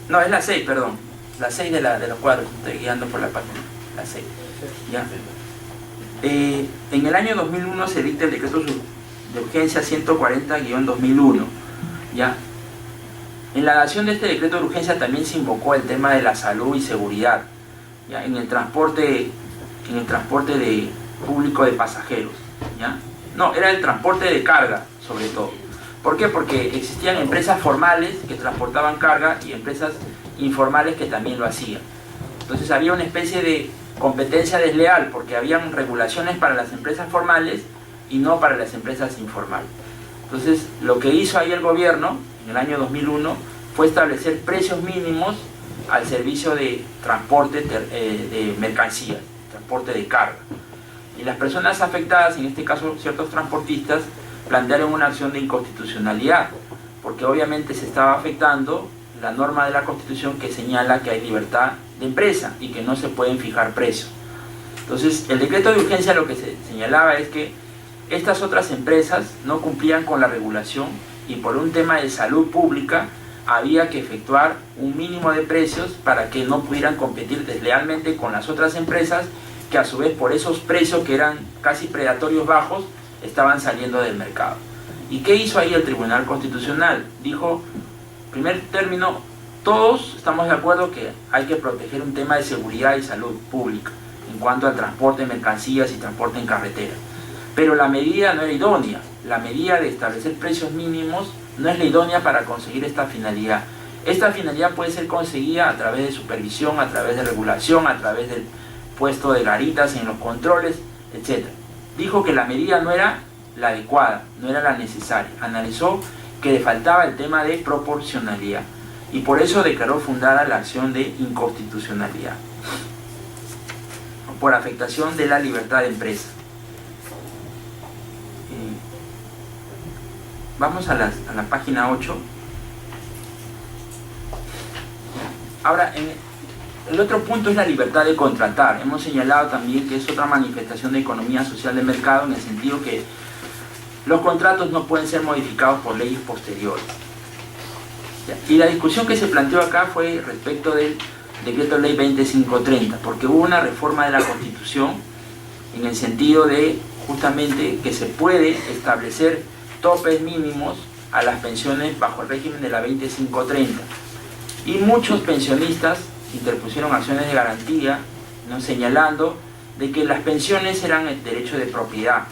No, es la 6, perdón. La 6 de los cuadros. Estoy guiando por la página. La 6. ¿Ya? En el año 2001 se dicta el decreto de urgencia 140-2001. ¿Ya? En la dación de este decreto de urgencia también se invocó el tema de la salud y seguridad, ¿ya? En el transporte público de pasajeros, ¿ya? No, era el transporte de carga, sobre todo. ¿Por qué? Porque existían empresas formales que transportaban carga y empresas informales que también lo hacían. Entonces había una especie de competencia desleal, porque habían regulaciones para las empresas formales y no para las empresas informales. Entonces lo que hizo ahí el gobierno en el año 2001 fue establecer precios mínimos al servicio de transporte de mercancías, transporte de carga. Y las personas afectadas, en este caso ciertos transportistas, plantearon una acción de inconstitucionalidad, porque obviamente se estaba afectando la norma de la Constitución que señala que hay libertad de empresa y que no se pueden fijar precios. Entonces el decreto de urgencia lo que se señalaba es que estas otras empresas no cumplían con la regulación y por un tema de salud pública había que efectuar un mínimo de precios para que no pudieran competir deslealmente con las otras empresas que a su vez por esos precios que eran casi predatorios bajos estaban saliendo del mercado. ¿Y qué hizo ahí el Tribunal Constitucional? Dijo, primer término, todos estamos de acuerdo que hay que proteger un tema de seguridad y salud pública en cuanto al transporte de mercancías y transporte en carretera. Pero la medida no era idónea. La medida de establecer precios mínimos no es la idónea para conseguir esta finalidad. Esta finalidad puede ser conseguida a través de supervisión, a través de regulación, a través del puesto de garitas en los controles, etc. Dijo que la medida no era la adecuada, no era la necesaria. Analizó que le faltaba el tema de proporcionalidad y por eso declaró fundada la acción de inconstitucionalidad por afectación de la libertad de empresa. Vamos a la página 8. Ahora, el otro punto es la libertad de contratar. Hemos señalado también que es otra manifestación de economía social de mercado, en el sentido que los contratos no pueden ser modificados por leyes posteriores. Y la discusión que se planteó acá fue respecto del Decreto Ley 2530, porque hubo una reforma de la Constitución en el sentido de justamente que se puede establecer topes mínimos a las pensiones bajo el régimen de la 2530. Y muchos pensionistas interpusieron acciones de garantía, ¿no?, señalando de que las pensiones eran el derecho de propiedad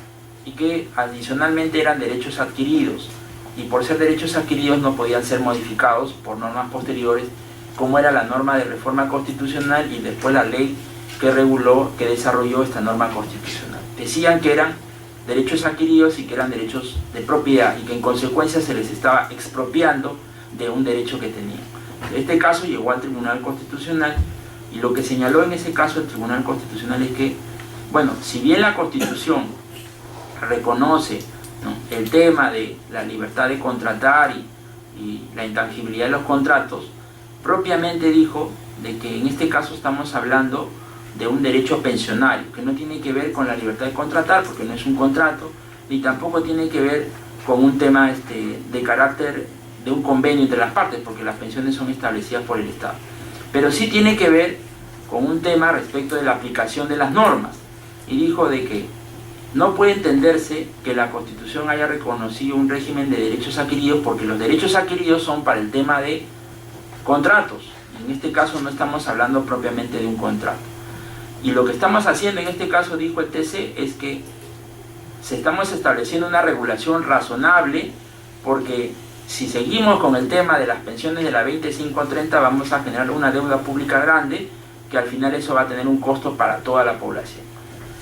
y que adicionalmente eran derechos adquiridos, y por ser derechos adquiridos no podían ser modificados por normas posteriores, como era la norma de reforma constitucional y después la ley que reguló, que desarrolló esta norma constitucional. Decían que eran derechos adquiridos y que eran derechos de propiedad y que en consecuencia se les estaba expropiando de un derecho que tenían. Este caso llegó al Tribunal Constitucional y lo que señaló en ese caso el Tribunal Constitucional es que, bueno, si bien la Constitución reconoce, ¿no?, el tema de la libertad de contratar y la intangibilidad de los contratos, propiamente dijo de que en este caso estamos hablando de un derecho pensionario, que no tiene que ver con la libertad de contratar, porque no es un contrato, ni tampoco tiene que ver con un tema de carácter de un convenio entre las partes, porque las pensiones son establecidas por el Estado. Pero sí tiene que ver con un tema respecto de la aplicación de las normas, y dijo de que no puede entenderse que la Constitución haya reconocido un régimen de derechos adquiridos, porque los derechos adquiridos son para el tema de contratos, y en este caso no estamos hablando propiamente de un contrato. Y lo que estamos haciendo en este caso, dijo el TC, es que estamos estableciendo una regulación razonable, porque si seguimos con el tema de las pensiones de la 2530 vamos a generar una deuda pública grande, que al final eso va a tener un costo para toda la población.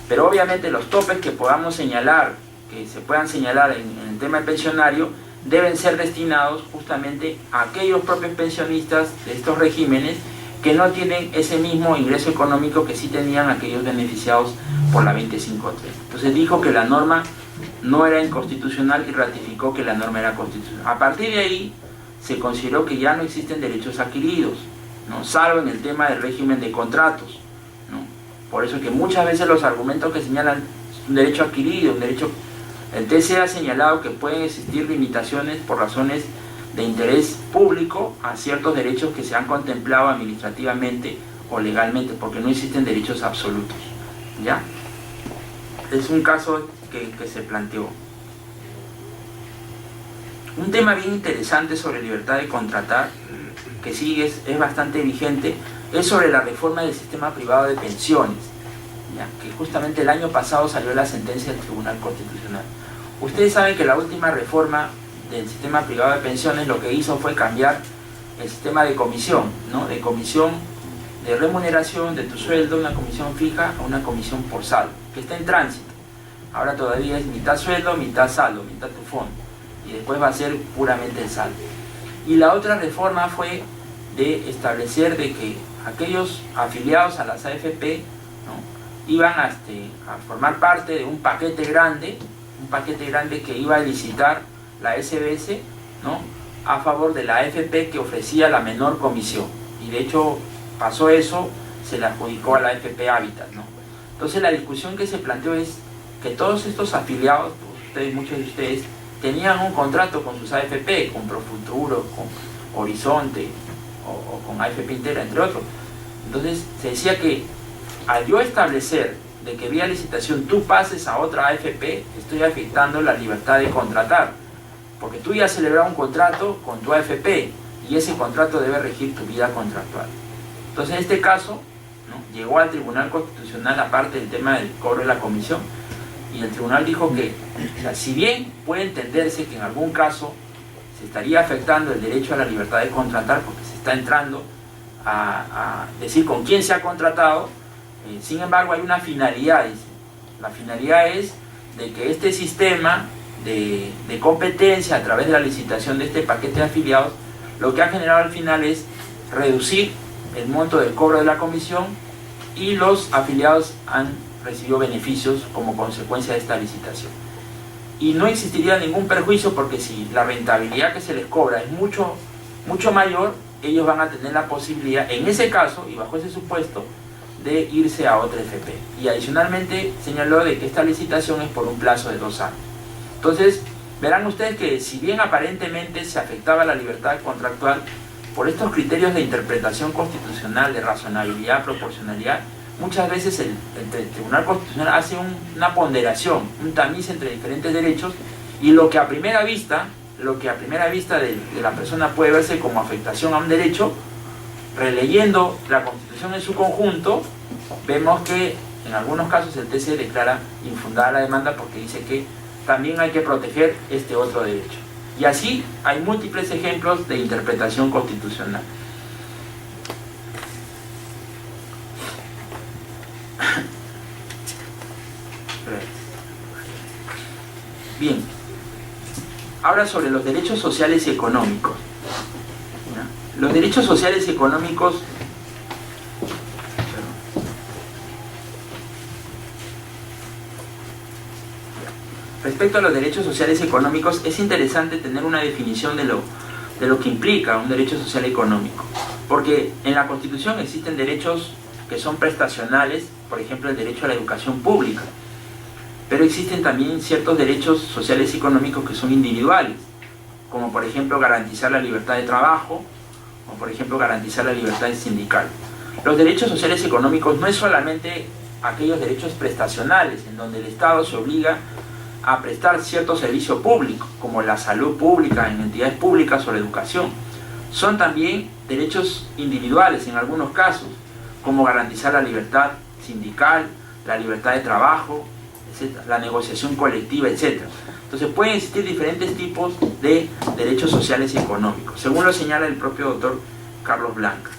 Pero obviamente los topes que podamos señalar, que se puedan señalar en el tema pensionario, deben ser destinados justamente a aquellos propios pensionistas de estos regímenes que no tienen ese mismo ingreso económico que sí tenían aquellos beneficiados por la 2530. Entonces dijo que la norma no era inconstitucional y ratificó que la norma era constitucional. A partir de ahí se consideró que ya no existen derechos adquiridos, ¿no?, salvo en el tema del régimen de contratos, ¿no? Por eso que muchas veces los argumentos que señalan un derecho adquirido, un derecho... El TC ha señalado que pueden existir limitaciones por razones de interés público a ciertos derechos que se han contemplado administrativamente o legalmente, porque no existen derechos absolutos, ¿ya? Es un caso que se planteó. Un tema bien interesante sobre libertad de contratar, que sí es bastante vigente, es sobre la reforma del sistema privado de pensiones, ¿ya?, que justamente el año pasado salió la sentencia del Tribunal Constitucional. Ustedes saben que la última reforma del sistema privado de pensiones lo que hizo fue cambiar el sistema de comisión, ¿no?, de comisión de remuneración de tu sueldo, una comisión fija, a una comisión por saldo, que está en tránsito. Ahora todavía es mitad sueldo, mitad saldo, mitad tu fondo, y después va a ser puramente el saldo. Y la otra reforma fue de establecer de que aquellos afiliados a las AFP, ¿no?, iban a formar parte de un paquete grande que iba a licitar la SBS, ¿no?, a favor de la AFP, que ofrecía la menor comisión. Y de hecho pasó eso, se le adjudicó a la AFP Habitat, ¿no? Entonces la discusión que se planteó es que todos estos afiliados, muchos de ustedes, tenían un contrato con sus AFP, con Profuturo, con Horizonte o con AFP Intera, entre otros. Entonces se decía que al yo establecer de que vía licitación tú pases a otra AFP, estoy afectando la libertad de contratar, porque tú ya has celebrado un contrato con tu AFP y ese contrato debe regir tu vida contractual. Entonces, en este caso, ¿no?, llegó al Tribunal Constitucional, aparte del tema del cobro de la comisión, y el tribunal dijo que, o sea, si bien puede entenderse que en algún caso se estaría afectando el derecho a la libertad de contratar, porque se está entrando a decir con quién se ha contratado, sin embargo hay una finalidad, dice. La finalidad es de que este sistema de competencia a través de la licitación de este paquete de afiliados, lo que ha generado al final es reducir el monto del cobro de la comisión, y los afiliados han recibido beneficios como consecuencia de esta licitación. Y no existiría ningún perjuicio, porque si la rentabilidad que se les cobra es mucho mayor, ellos van a tener la posibilidad, en ese caso y bajo ese supuesto, de irse a otra FP. Y adicionalmente señaló de que esta licitación es por un plazo de 2 años. Entonces, verán ustedes que si bien aparentemente se afectaba la libertad contractual, por estos criterios de interpretación constitucional, de razonabilidad, proporcionalidad, muchas veces el Tribunal Constitucional hace una ponderación, un tamiz entre diferentes derechos, y lo que a primera vista de la persona puede verse como afectación a un derecho, releyendo la Constitución en su conjunto, vemos que en algunos casos el TC declara infundada la demanda porque dice que también hay que proteger este otro derecho. Y así hay múltiples ejemplos de interpretación constitucional. Bien, ahora sobre los derechos sociales y económicos. Los derechos sociales y económicos respecto a los derechos sociales y económicos, es interesante tener una definición de lo que implica un derecho social y económico, porque en la Constitución existen derechos que son prestacionales, por ejemplo el derecho a la educación pública, pero existen también ciertos derechos sociales y económicos que son individuales, como por ejemplo garantizar la libertad de trabajo, o por ejemplo garantizar la libertad sindical. Los derechos sociales y económicos no es solamente aquellos derechos prestacionales en donde el Estado se obliga a prestar cierto servicio público, como la salud pública en entidades públicas o la educación. Son también derechos individuales en algunos casos, como garantizar la libertad sindical, la libertad de trabajo, etc., la negociación colectiva, etc. Entonces pueden existir diferentes tipos de derechos sociales y económicos, según lo señala el propio doctor Carlos Blanca.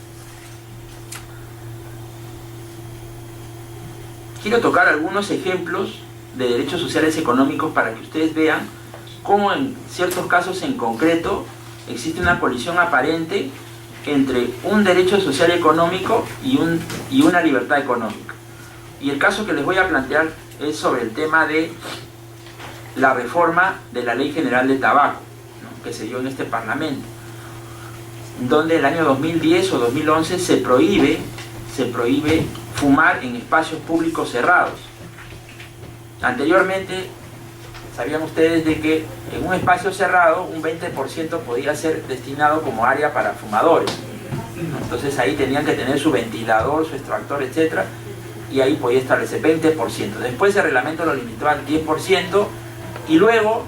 Quiero tocar algunos ejemplos de derechos sociales y económicos para que ustedes vean cómo en ciertos casos en concreto existe una colisión aparente entre un derecho social y económico y una libertad económica. Y el caso que les voy a plantear es sobre el tema de la reforma de la Ley General de Tabaco, ¿no?, que se dio en este Parlamento, donde el año 2010 o 2011 se prohíbe fumar en espacios públicos cerrados. Anteriormente, sabían ustedes de que en un espacio cerrado un 20% podía ser destinado como área para fumadores. Entonces ahí tenían que tener su ventilador, su extractor, etc. Y ahí podía establecer 20%. Después el reglamento lo limitó al 10%, y luego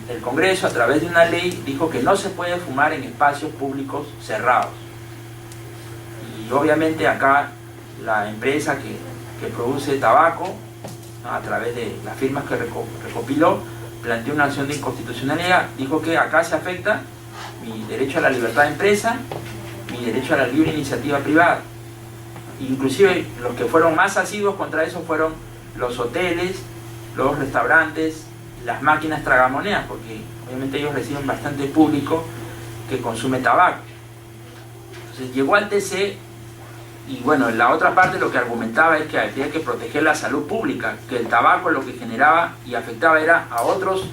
el Congreso, a través de una ley, dijo que no se puede fumar en espacios públicos cerrados. Y obviamente acá la empresa que produce tabaco, ¿no?, a través de las firmas que recopiló, planteó una acción de inconstitucionalidad. Dijo que acá se afecta mi derecho a la libertad de empresa, mi derecho a la libre iniciativa privada. Inclusive los que fueron más asiduos contra eso fueron los hoteles, los restaurantes, las máquinas tragamonedas, porque obviamente ellos reciben bastante público que consume tabaco. Entonces llegó al TC, y bueno, la otra parte lo que argumentaba es que había que proteger la salud pública, que el tabaco lo que generaba y afectaba era a otros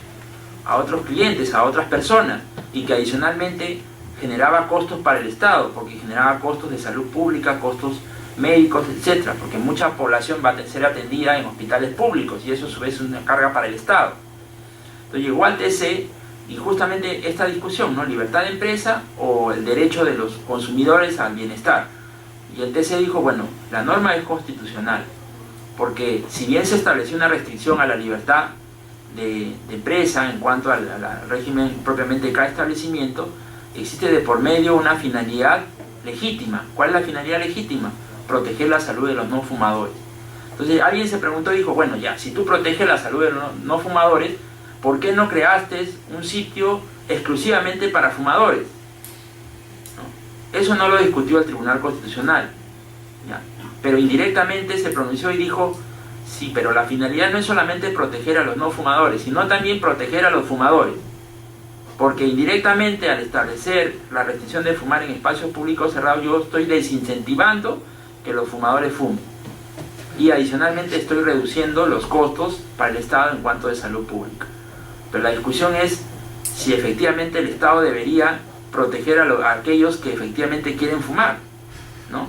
clientes, a otras personas, y que adicionalmente generaba costos para el Estado, porque generaba costos de salud pública, costos médicos, etcétera, porque mucha población va a ser atendida en hospitales públicos, y eso a su vez es una carga para el Estado. Entonces llegó al TC, y justamente esta discusión, ¿no?, libertad de empresa o el derecho de los consumidores al bienestar. Y el TC dijo, bueno, la norma es constitucional, porque si bien se estableció una restricción a la libertad de empresa, en cuanto al régimen propiamente de cada establecimiento, existe de por medio una finalidad legítima. ¿Cuál es la finalidad legítima? Proteger la salud de los no fumadores. Entonces alguien se preguntó y dijo, bueno, ya, si tú proteges la salud de los no fumadores, ¿por qué no creaste un sitio exclusivamente para fumadores? ¿No? Eso no lo discutió el Tribunal Constitucional, ¿ya? Pero indirectamente se pronunció y dijo, sí, pero la finalidad no es solamente proteger a los no fumadores, sino también proteger a los fumadores. Porque indirectamente, al establecer la restricción de fumar en espacios públicos cerrados, yo estoy desincentivando que los fumadores fumen. Y adicionalmente estoy reduciendo los costos para el Estado en cuanto de salud pública. Pero la discusión es si efectivamente el Estado debería proteger a aquellos que efectivamente quieren fumar, ¿no?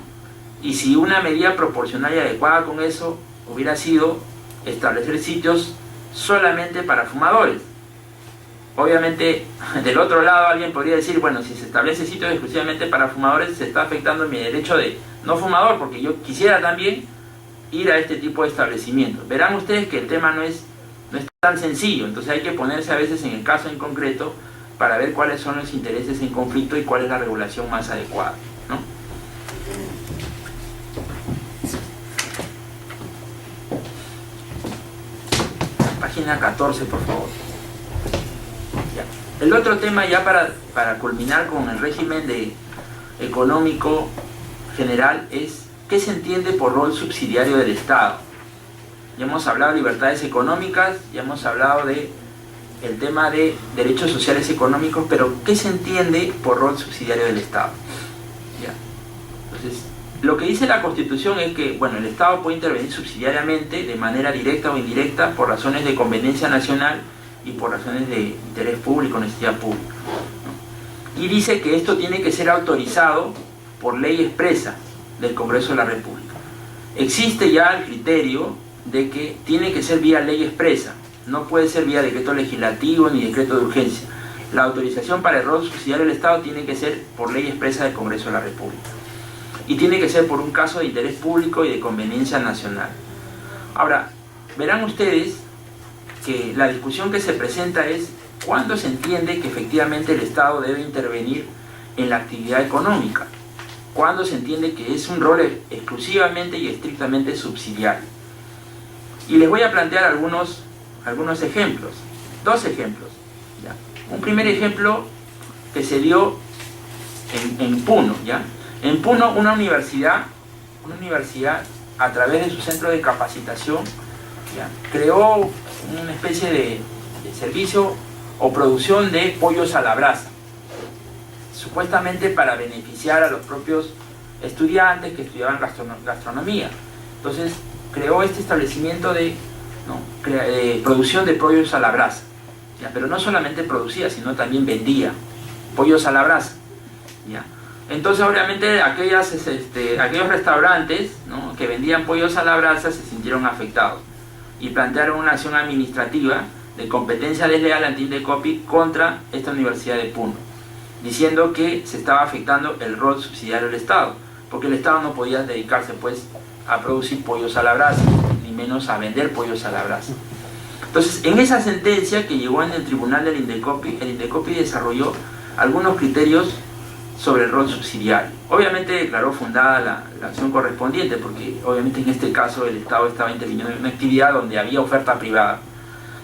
Y si una medida proporcional y adecuada con eso hubiera sido establecer sitios solamente para fumadores. Obviamente, del otro lado alguien podría decir, bueno, si se establece sitios exclusivamente para fumadores, se está afectando mi derecho de no fumador, porque yo quisiera también ir a este tipo de establecimientos. Verán ustedes que el tema no es tan sencillo, entonces hay que ponerse a veces en el caso en concreto para ver cuáles son los intereses en conflicto y cuál es la regulación más adecuada, ¿no? Página 14, por favor. Ya. El otro tema, ya para culminar con el régimen económico general, es ¿qué se entiende por rol subsidiario del Estado? Ya hemos hablado de libertades económicas, ya hemos hablado de el tema de derechos sociales económicos, pero ¿qué se entiende por rol subsidiario del Estado? ¿Ya? Entonces, lo que dice la Constitución es que, bueno, el Estado puede intervenir subsidiariamente, de manera directa o indirecta, por razones de conveniencia nacional y por razones de interés público, necesidad pública, ¿no? Y dice que esto tiene que ser autorizado por ley expresa del Congreso de la República. Existe ya el criterio de que tiene que ser vía ley expresa, no puede ser vía decreto legislativo ni decreto de urgencia. La autorización para el rol subsidiario del Estado tiene que ser por ley expresa del Congreso de la República. Y tiene que ser por un caso de interés público y de conveniencia nacional. Ahora, verán ustedes que la discusión que se presenta es ¿cuándo se entiende que efectivamente el Estado debe intervenir en la actividad económica? ¿Cuándo se entiende que es un rol exclusivamente y estrictamente subsidiario? Y les voy a plantear algunos ejemplos, dos ejemplos, ¿ya? Un primer ejemplo que se dio en Puno, ¿ya? En Puno, una universidad a través de su centro de capacitación, ¿ya?, creó una especie de servicio o producción de pollos a la brasa, supuestamente para beneficiar a los propios estudiantes que estudiaban gastronomía. Entonces creó este establecimiento de producción de pollos a la brasa, ¿ya? Pero no solamente producía, sino también vendía pollos a la brasa, ¿ya? Entonces obviamente aquellos restaurantes, ¿no?, que vendían pollos a la brasa se sintieron afectados y plantearon una acción administrativa de competencia desleal ante Indecopi contra esta Universidad de Puno, diciendo que se estaba afectando el rol subsidiario del Estado, porque el Estado no podía dedicarse pues a producir pollos a la brasa, ni menos a vender pollos a la brasa. Entonces, en esa sentencia que llegó en el tribunal del Indecopi, el Indecopi desarrolló algunos criterios sobre el rol subsidiario. Obviamente declaró fundada la acción correspondiente, porque obviamente en este caso el Estado estaba interviniendo en una actividad donde había oferta privada,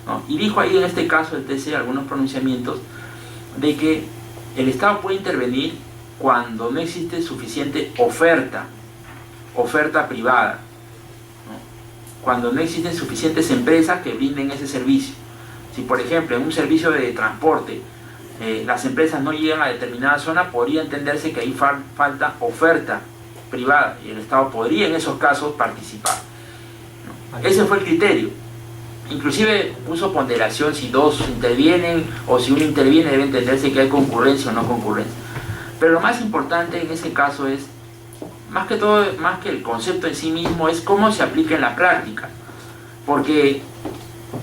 ¿no? Y dijo ahí en este caso el TC algunos pronunciamientos de que el Estado puede intervenir cuando no existe suficiente oferta privada, ¿no?, cuando no existen suficientes empresas que brinden ese servicio. Si por ejemplo en un servicio de transporte las empresas no llegan a determinada zona, podría entenderse que ahí falta oferta privada y el Estado podría en esos casos participar, ¿no? Ese fue el criterio. Inclusive puso ponderación: si dos intervienen o si uno interviene, debe entenderse que hay concurrencia o no concurrencia. Pero lo más importante en ese caso es, más que todo, más que el concepto en sí mismo, es cómo se aplica en la práctica. Porque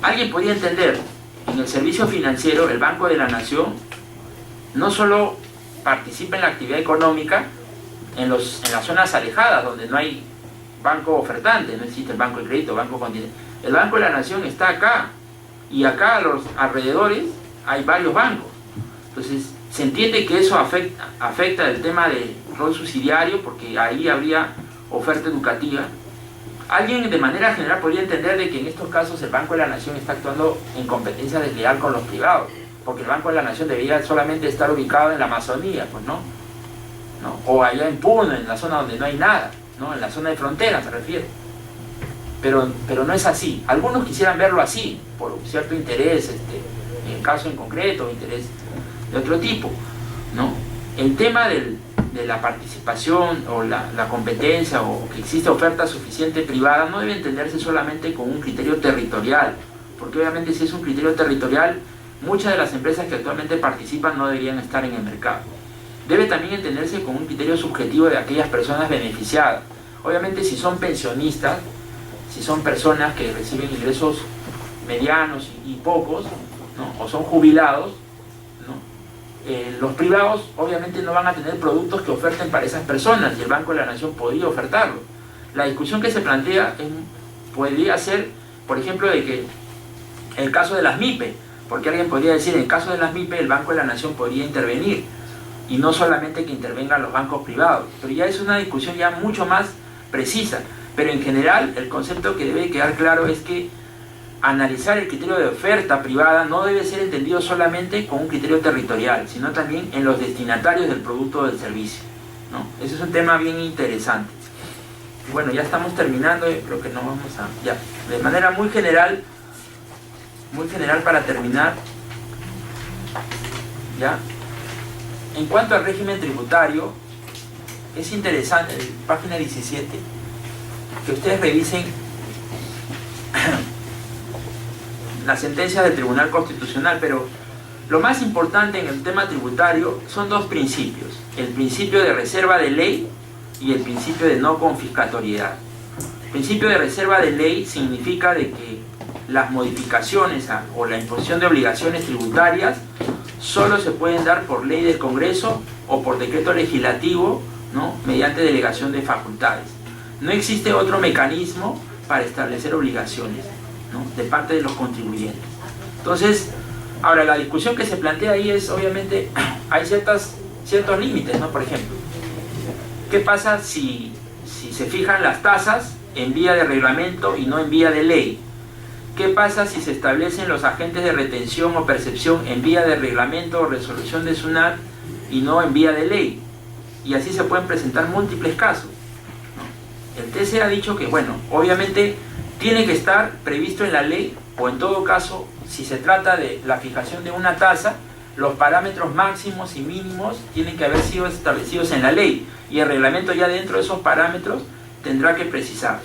alguien podría entender, en el servicio financiero, el Banco de la Nación no solo participa en la actividad económica en las zonas alejadas donde no hay banco ofertante, no existe el banco de crédito, banco continente. El Banco de la Nación está acá, y acá a los alrededores hay varios bancos. Entonces se entiende que eso afecta el tema del rol subsidiario, porque ahí habría oferta educativa. Alguien de manera general podría entender de que en estos casos el Banco de la Nación está actuando en competencia desleal con los privados, porque el Banco de la Nación debería solamente estar ubicado en la Amazonía, pues no, o allá en Puno, en la zona donde no hay nada, ¿no? En la zona de frontera me refiero. Pero no es así. Algunos quisieran verlo así, por cierto interés, en el caso en concreto, interés de otro tipo, ¿no? El tema de la participación o la competencia, o que existe oferta suficiente privada, no debe entenderse solamente con un criterio territorial, porque obviamente si es un criterio territorial, muchas de las empresas que actualmente participan no deberían estar en el mercado. Debe también entenderse con un criterio subjetivo de aquellas personas beneficiadas. Obviamente si son pensionistas, si son personas que reciben ingresos medianos y pocos, ¿no? O son jubilados, ¿no? Los privados obviamente no van a tener productos que oferten para esas personas, y el Banco de la Nación podría ofertarlo. La discusión que se plantea podría ser, por ejemplo, de que el caso de las MIPE, porque alguien podría decir, en el caso de las MIPE el Banco de la Nación podría intervenir, y no solamente que intervengan los bancos privados, pero ya es una discusión ya mucho más precisa. Pero en general el concepto que debe quedar claro es que analizar el criterio de oferta privada no debe ser entendido solamente con un criterio territorial, sino también en los destinatarios del producto o del servicio, ¿no? Ese es un tema bien interesante. Y bueno, ya estamos terminando, creo que no vamos a... Ya, de manera muy general para terminar, ¿ya? En cuanto al régimen tributario, es interesante, página 17, que ustedes revisen la sentencia del Tribunal Constitucional, pero lo más importante en el tema tributario son dos principios: el principio de reserva de ley y el principio de no confiscatoriedad. El principio de reserva de ley significa de que las modificaciones o la imposición de obligaciones tributarias solo se pueden dar por ley del Congreso o por decreto legislativo, ¿no? Mediante delegación de facultades. No existe otro mecanismo para establecer obligaciones, ¿no? De parte de los contribuyentes. Entonces, ahora la discusión que se plantea ahí es, obviamente, hay ciertos límites, ¿no? Por ejemplo, ¿qué pasa si se fijan las tasas en vía de reglamento y no en vía de ley? ¿Qué pasa si se establecen los agentes de retención o percepción en vía de reglamento o resolución de SUNAT y no en vía de ley? Y así se pueden presentar múltiples casos, ¿no? El TC ha dicho que, bueno, obviamente tiene que estar previsto en la ley, o en todo caso, si se trata de la fijación de una tasa, los parámetros máximos y mínimos tienen que haber sido establecidos en la ley, y el reglamento ya dentro de esos parámetros tendrá que precisar.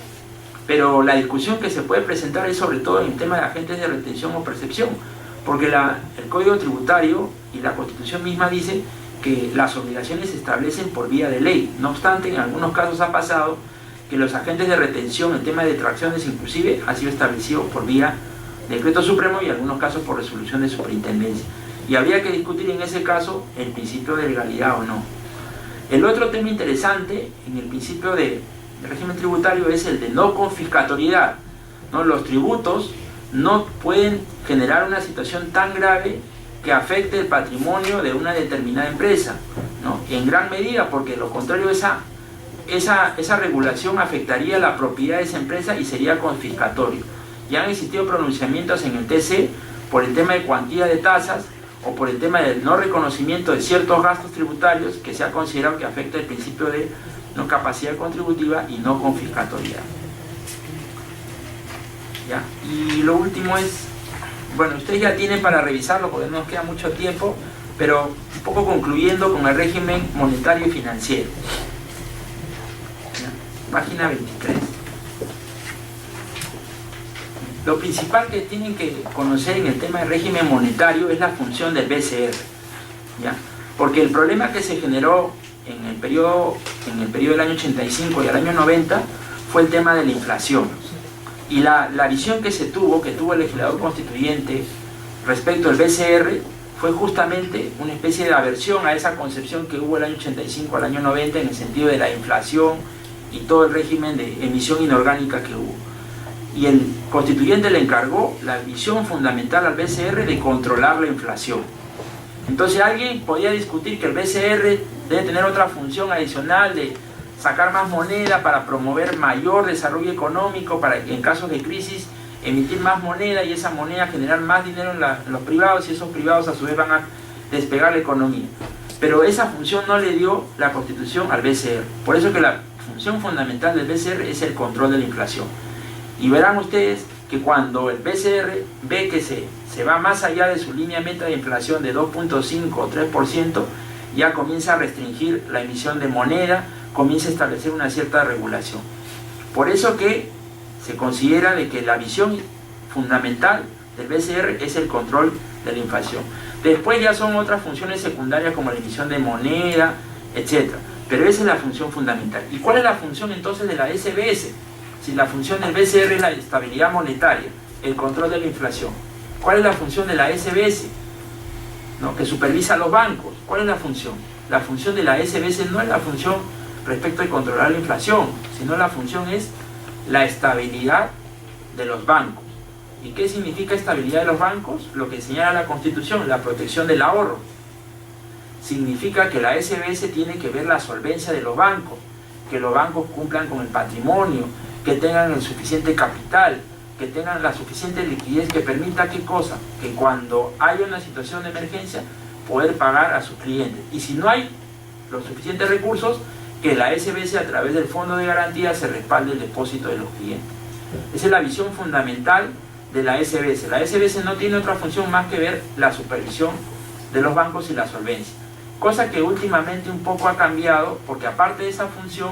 Pero la discusión que se puede presentar es sobre todo en el tema de agentes de retención o percepción, porque el Código Tributario y la Constitución misma dice que las obligaciones se establecen por vía de ley. No obstante, en algunos casos ha pasado que los agentes de retención, el tema de detracciones inclusive, ha sido establecido por vía de decreto supremo y en algunos casos por resolución de superintendencia. Y habría que discutir en ese caso el principio de legalidad o no. El otro tema interesante en el principio de régimen tributario es el de no confiscatoriedad, ¿no? Los tributos no pueden generar una situación tan grave que afecte el patrimonio de una determinada empresa, ¿no? En gran medida, porque de lo contrario esa regulación afectaría la propiedad de esa empresa y sería confiscatorio. Ya han existido pronunciamientos en el TC por el tema de cuantía de tasas o por el tema del no reconocimiento de ciertos gastos tributarios que se ha considerado que afecta el principio de no capacidad contributiva y no confiscatoriedad. ¿Ya? Y lo último es, bueno, ustedes ya tienen para revisarlo porque no nos queda mucho tiempo, pero un poco concluyendo con el régimen monetario y financiero. ¿Ya? Página 23. Lo principal que tienen que conocer en el tema del régimen monetario es la función del BCR, ¿ya? Porque el problema que se generó en el periodo del año 85 y al año 90 fue el tema de la inflación. Y la visión que tuvo el legislador constituyente respecto al BCR fue justamente una especie de aversión a esa concepción que hubo el año 85 al año 90 en el sentido de la inflación y todo el régimen de emisión inorgánica que hubo. y el constituyente le encargó la visión fundamental al BCR de controlar la inflación. Entonces alguien podía discutir que el BCR debe tener otra función adicional de sacar más moneda para promover mayor desarrollo económico, para en casos de crisis emitir más moneda y esa moneda generar más dinero en los privados, y esos privados a su vez van a despegar la economía. Pero esa función no le dio la Constitución al BCR. Por eso que la función fundamental del BCR es el control de la inflación. Y verán ustedes que cuando el BCR ve que se va más allá de su línea meta de inflación de 2.5 o 3%, ya comienza a restringir la emisión de moneda, comienza a establecer una cierta regulación. Por eso que se considera de que la visión fundamental del BCR es el control de la inflación. Después ya son otras funciones secundarias como la emisión de moneda, etc. Pero esa es la función fundamental. ¿Y cuál es la función entonces de la SBS? Si la función del BCR es la estabilidad monetaria, el control de la inflación, ¿cuál es la función de la SBS? ¿No? Que supervisa a los bancos. ¿Cuál es la función? La función de la SBS no es la función respecto de controlar la inflación, sino la función es la estabilidad de los bancos. ¿Y qué significa estabilidad de los bancos? Lo que señala la Constitución, la protección del ahorro. Significa que la SBS tiene que ver la solvencia de los bancos, que los bancos cumplan con el patrimonio, que tengan el suficiente capital, que tengan la suficiente liquidez que permita, ¿qué cosa? Que cuando haya una situación de emergencia, poder pagar a sus clientes. Y si no hay los suficientes recursos, que la SBS a través del Fondo de Garantía se respalde el depósito de los clientes. Esa es la visión fundamental de la SBS. La SBS no tiene otra función más que ver la supervisión de los bancos y la solvencia. Cosa que últimamente un poco ha cambiado, porque aparte de esa función,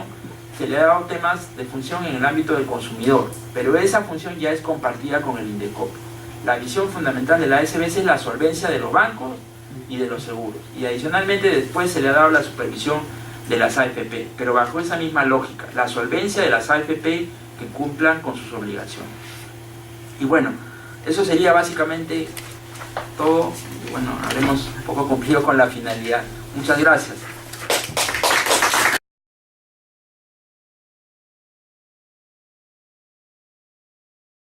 se le ha dado temas de función en el ámbito del consumidor, pero esa función ya es compartida con el INDECOP. La visión fundamental de la SBS es la solvencia de los bancos y de los seguros, y adicionalmente después se le ha dado la supervisión de las AFP, pero bajo esa misma lógica, la solvencia de las AFP que cumplan con sus obligaciones. Y bueno, eso sería básicamente todo. Bueno, habremos un poco cumplido con la finalidad. Muchas gracias.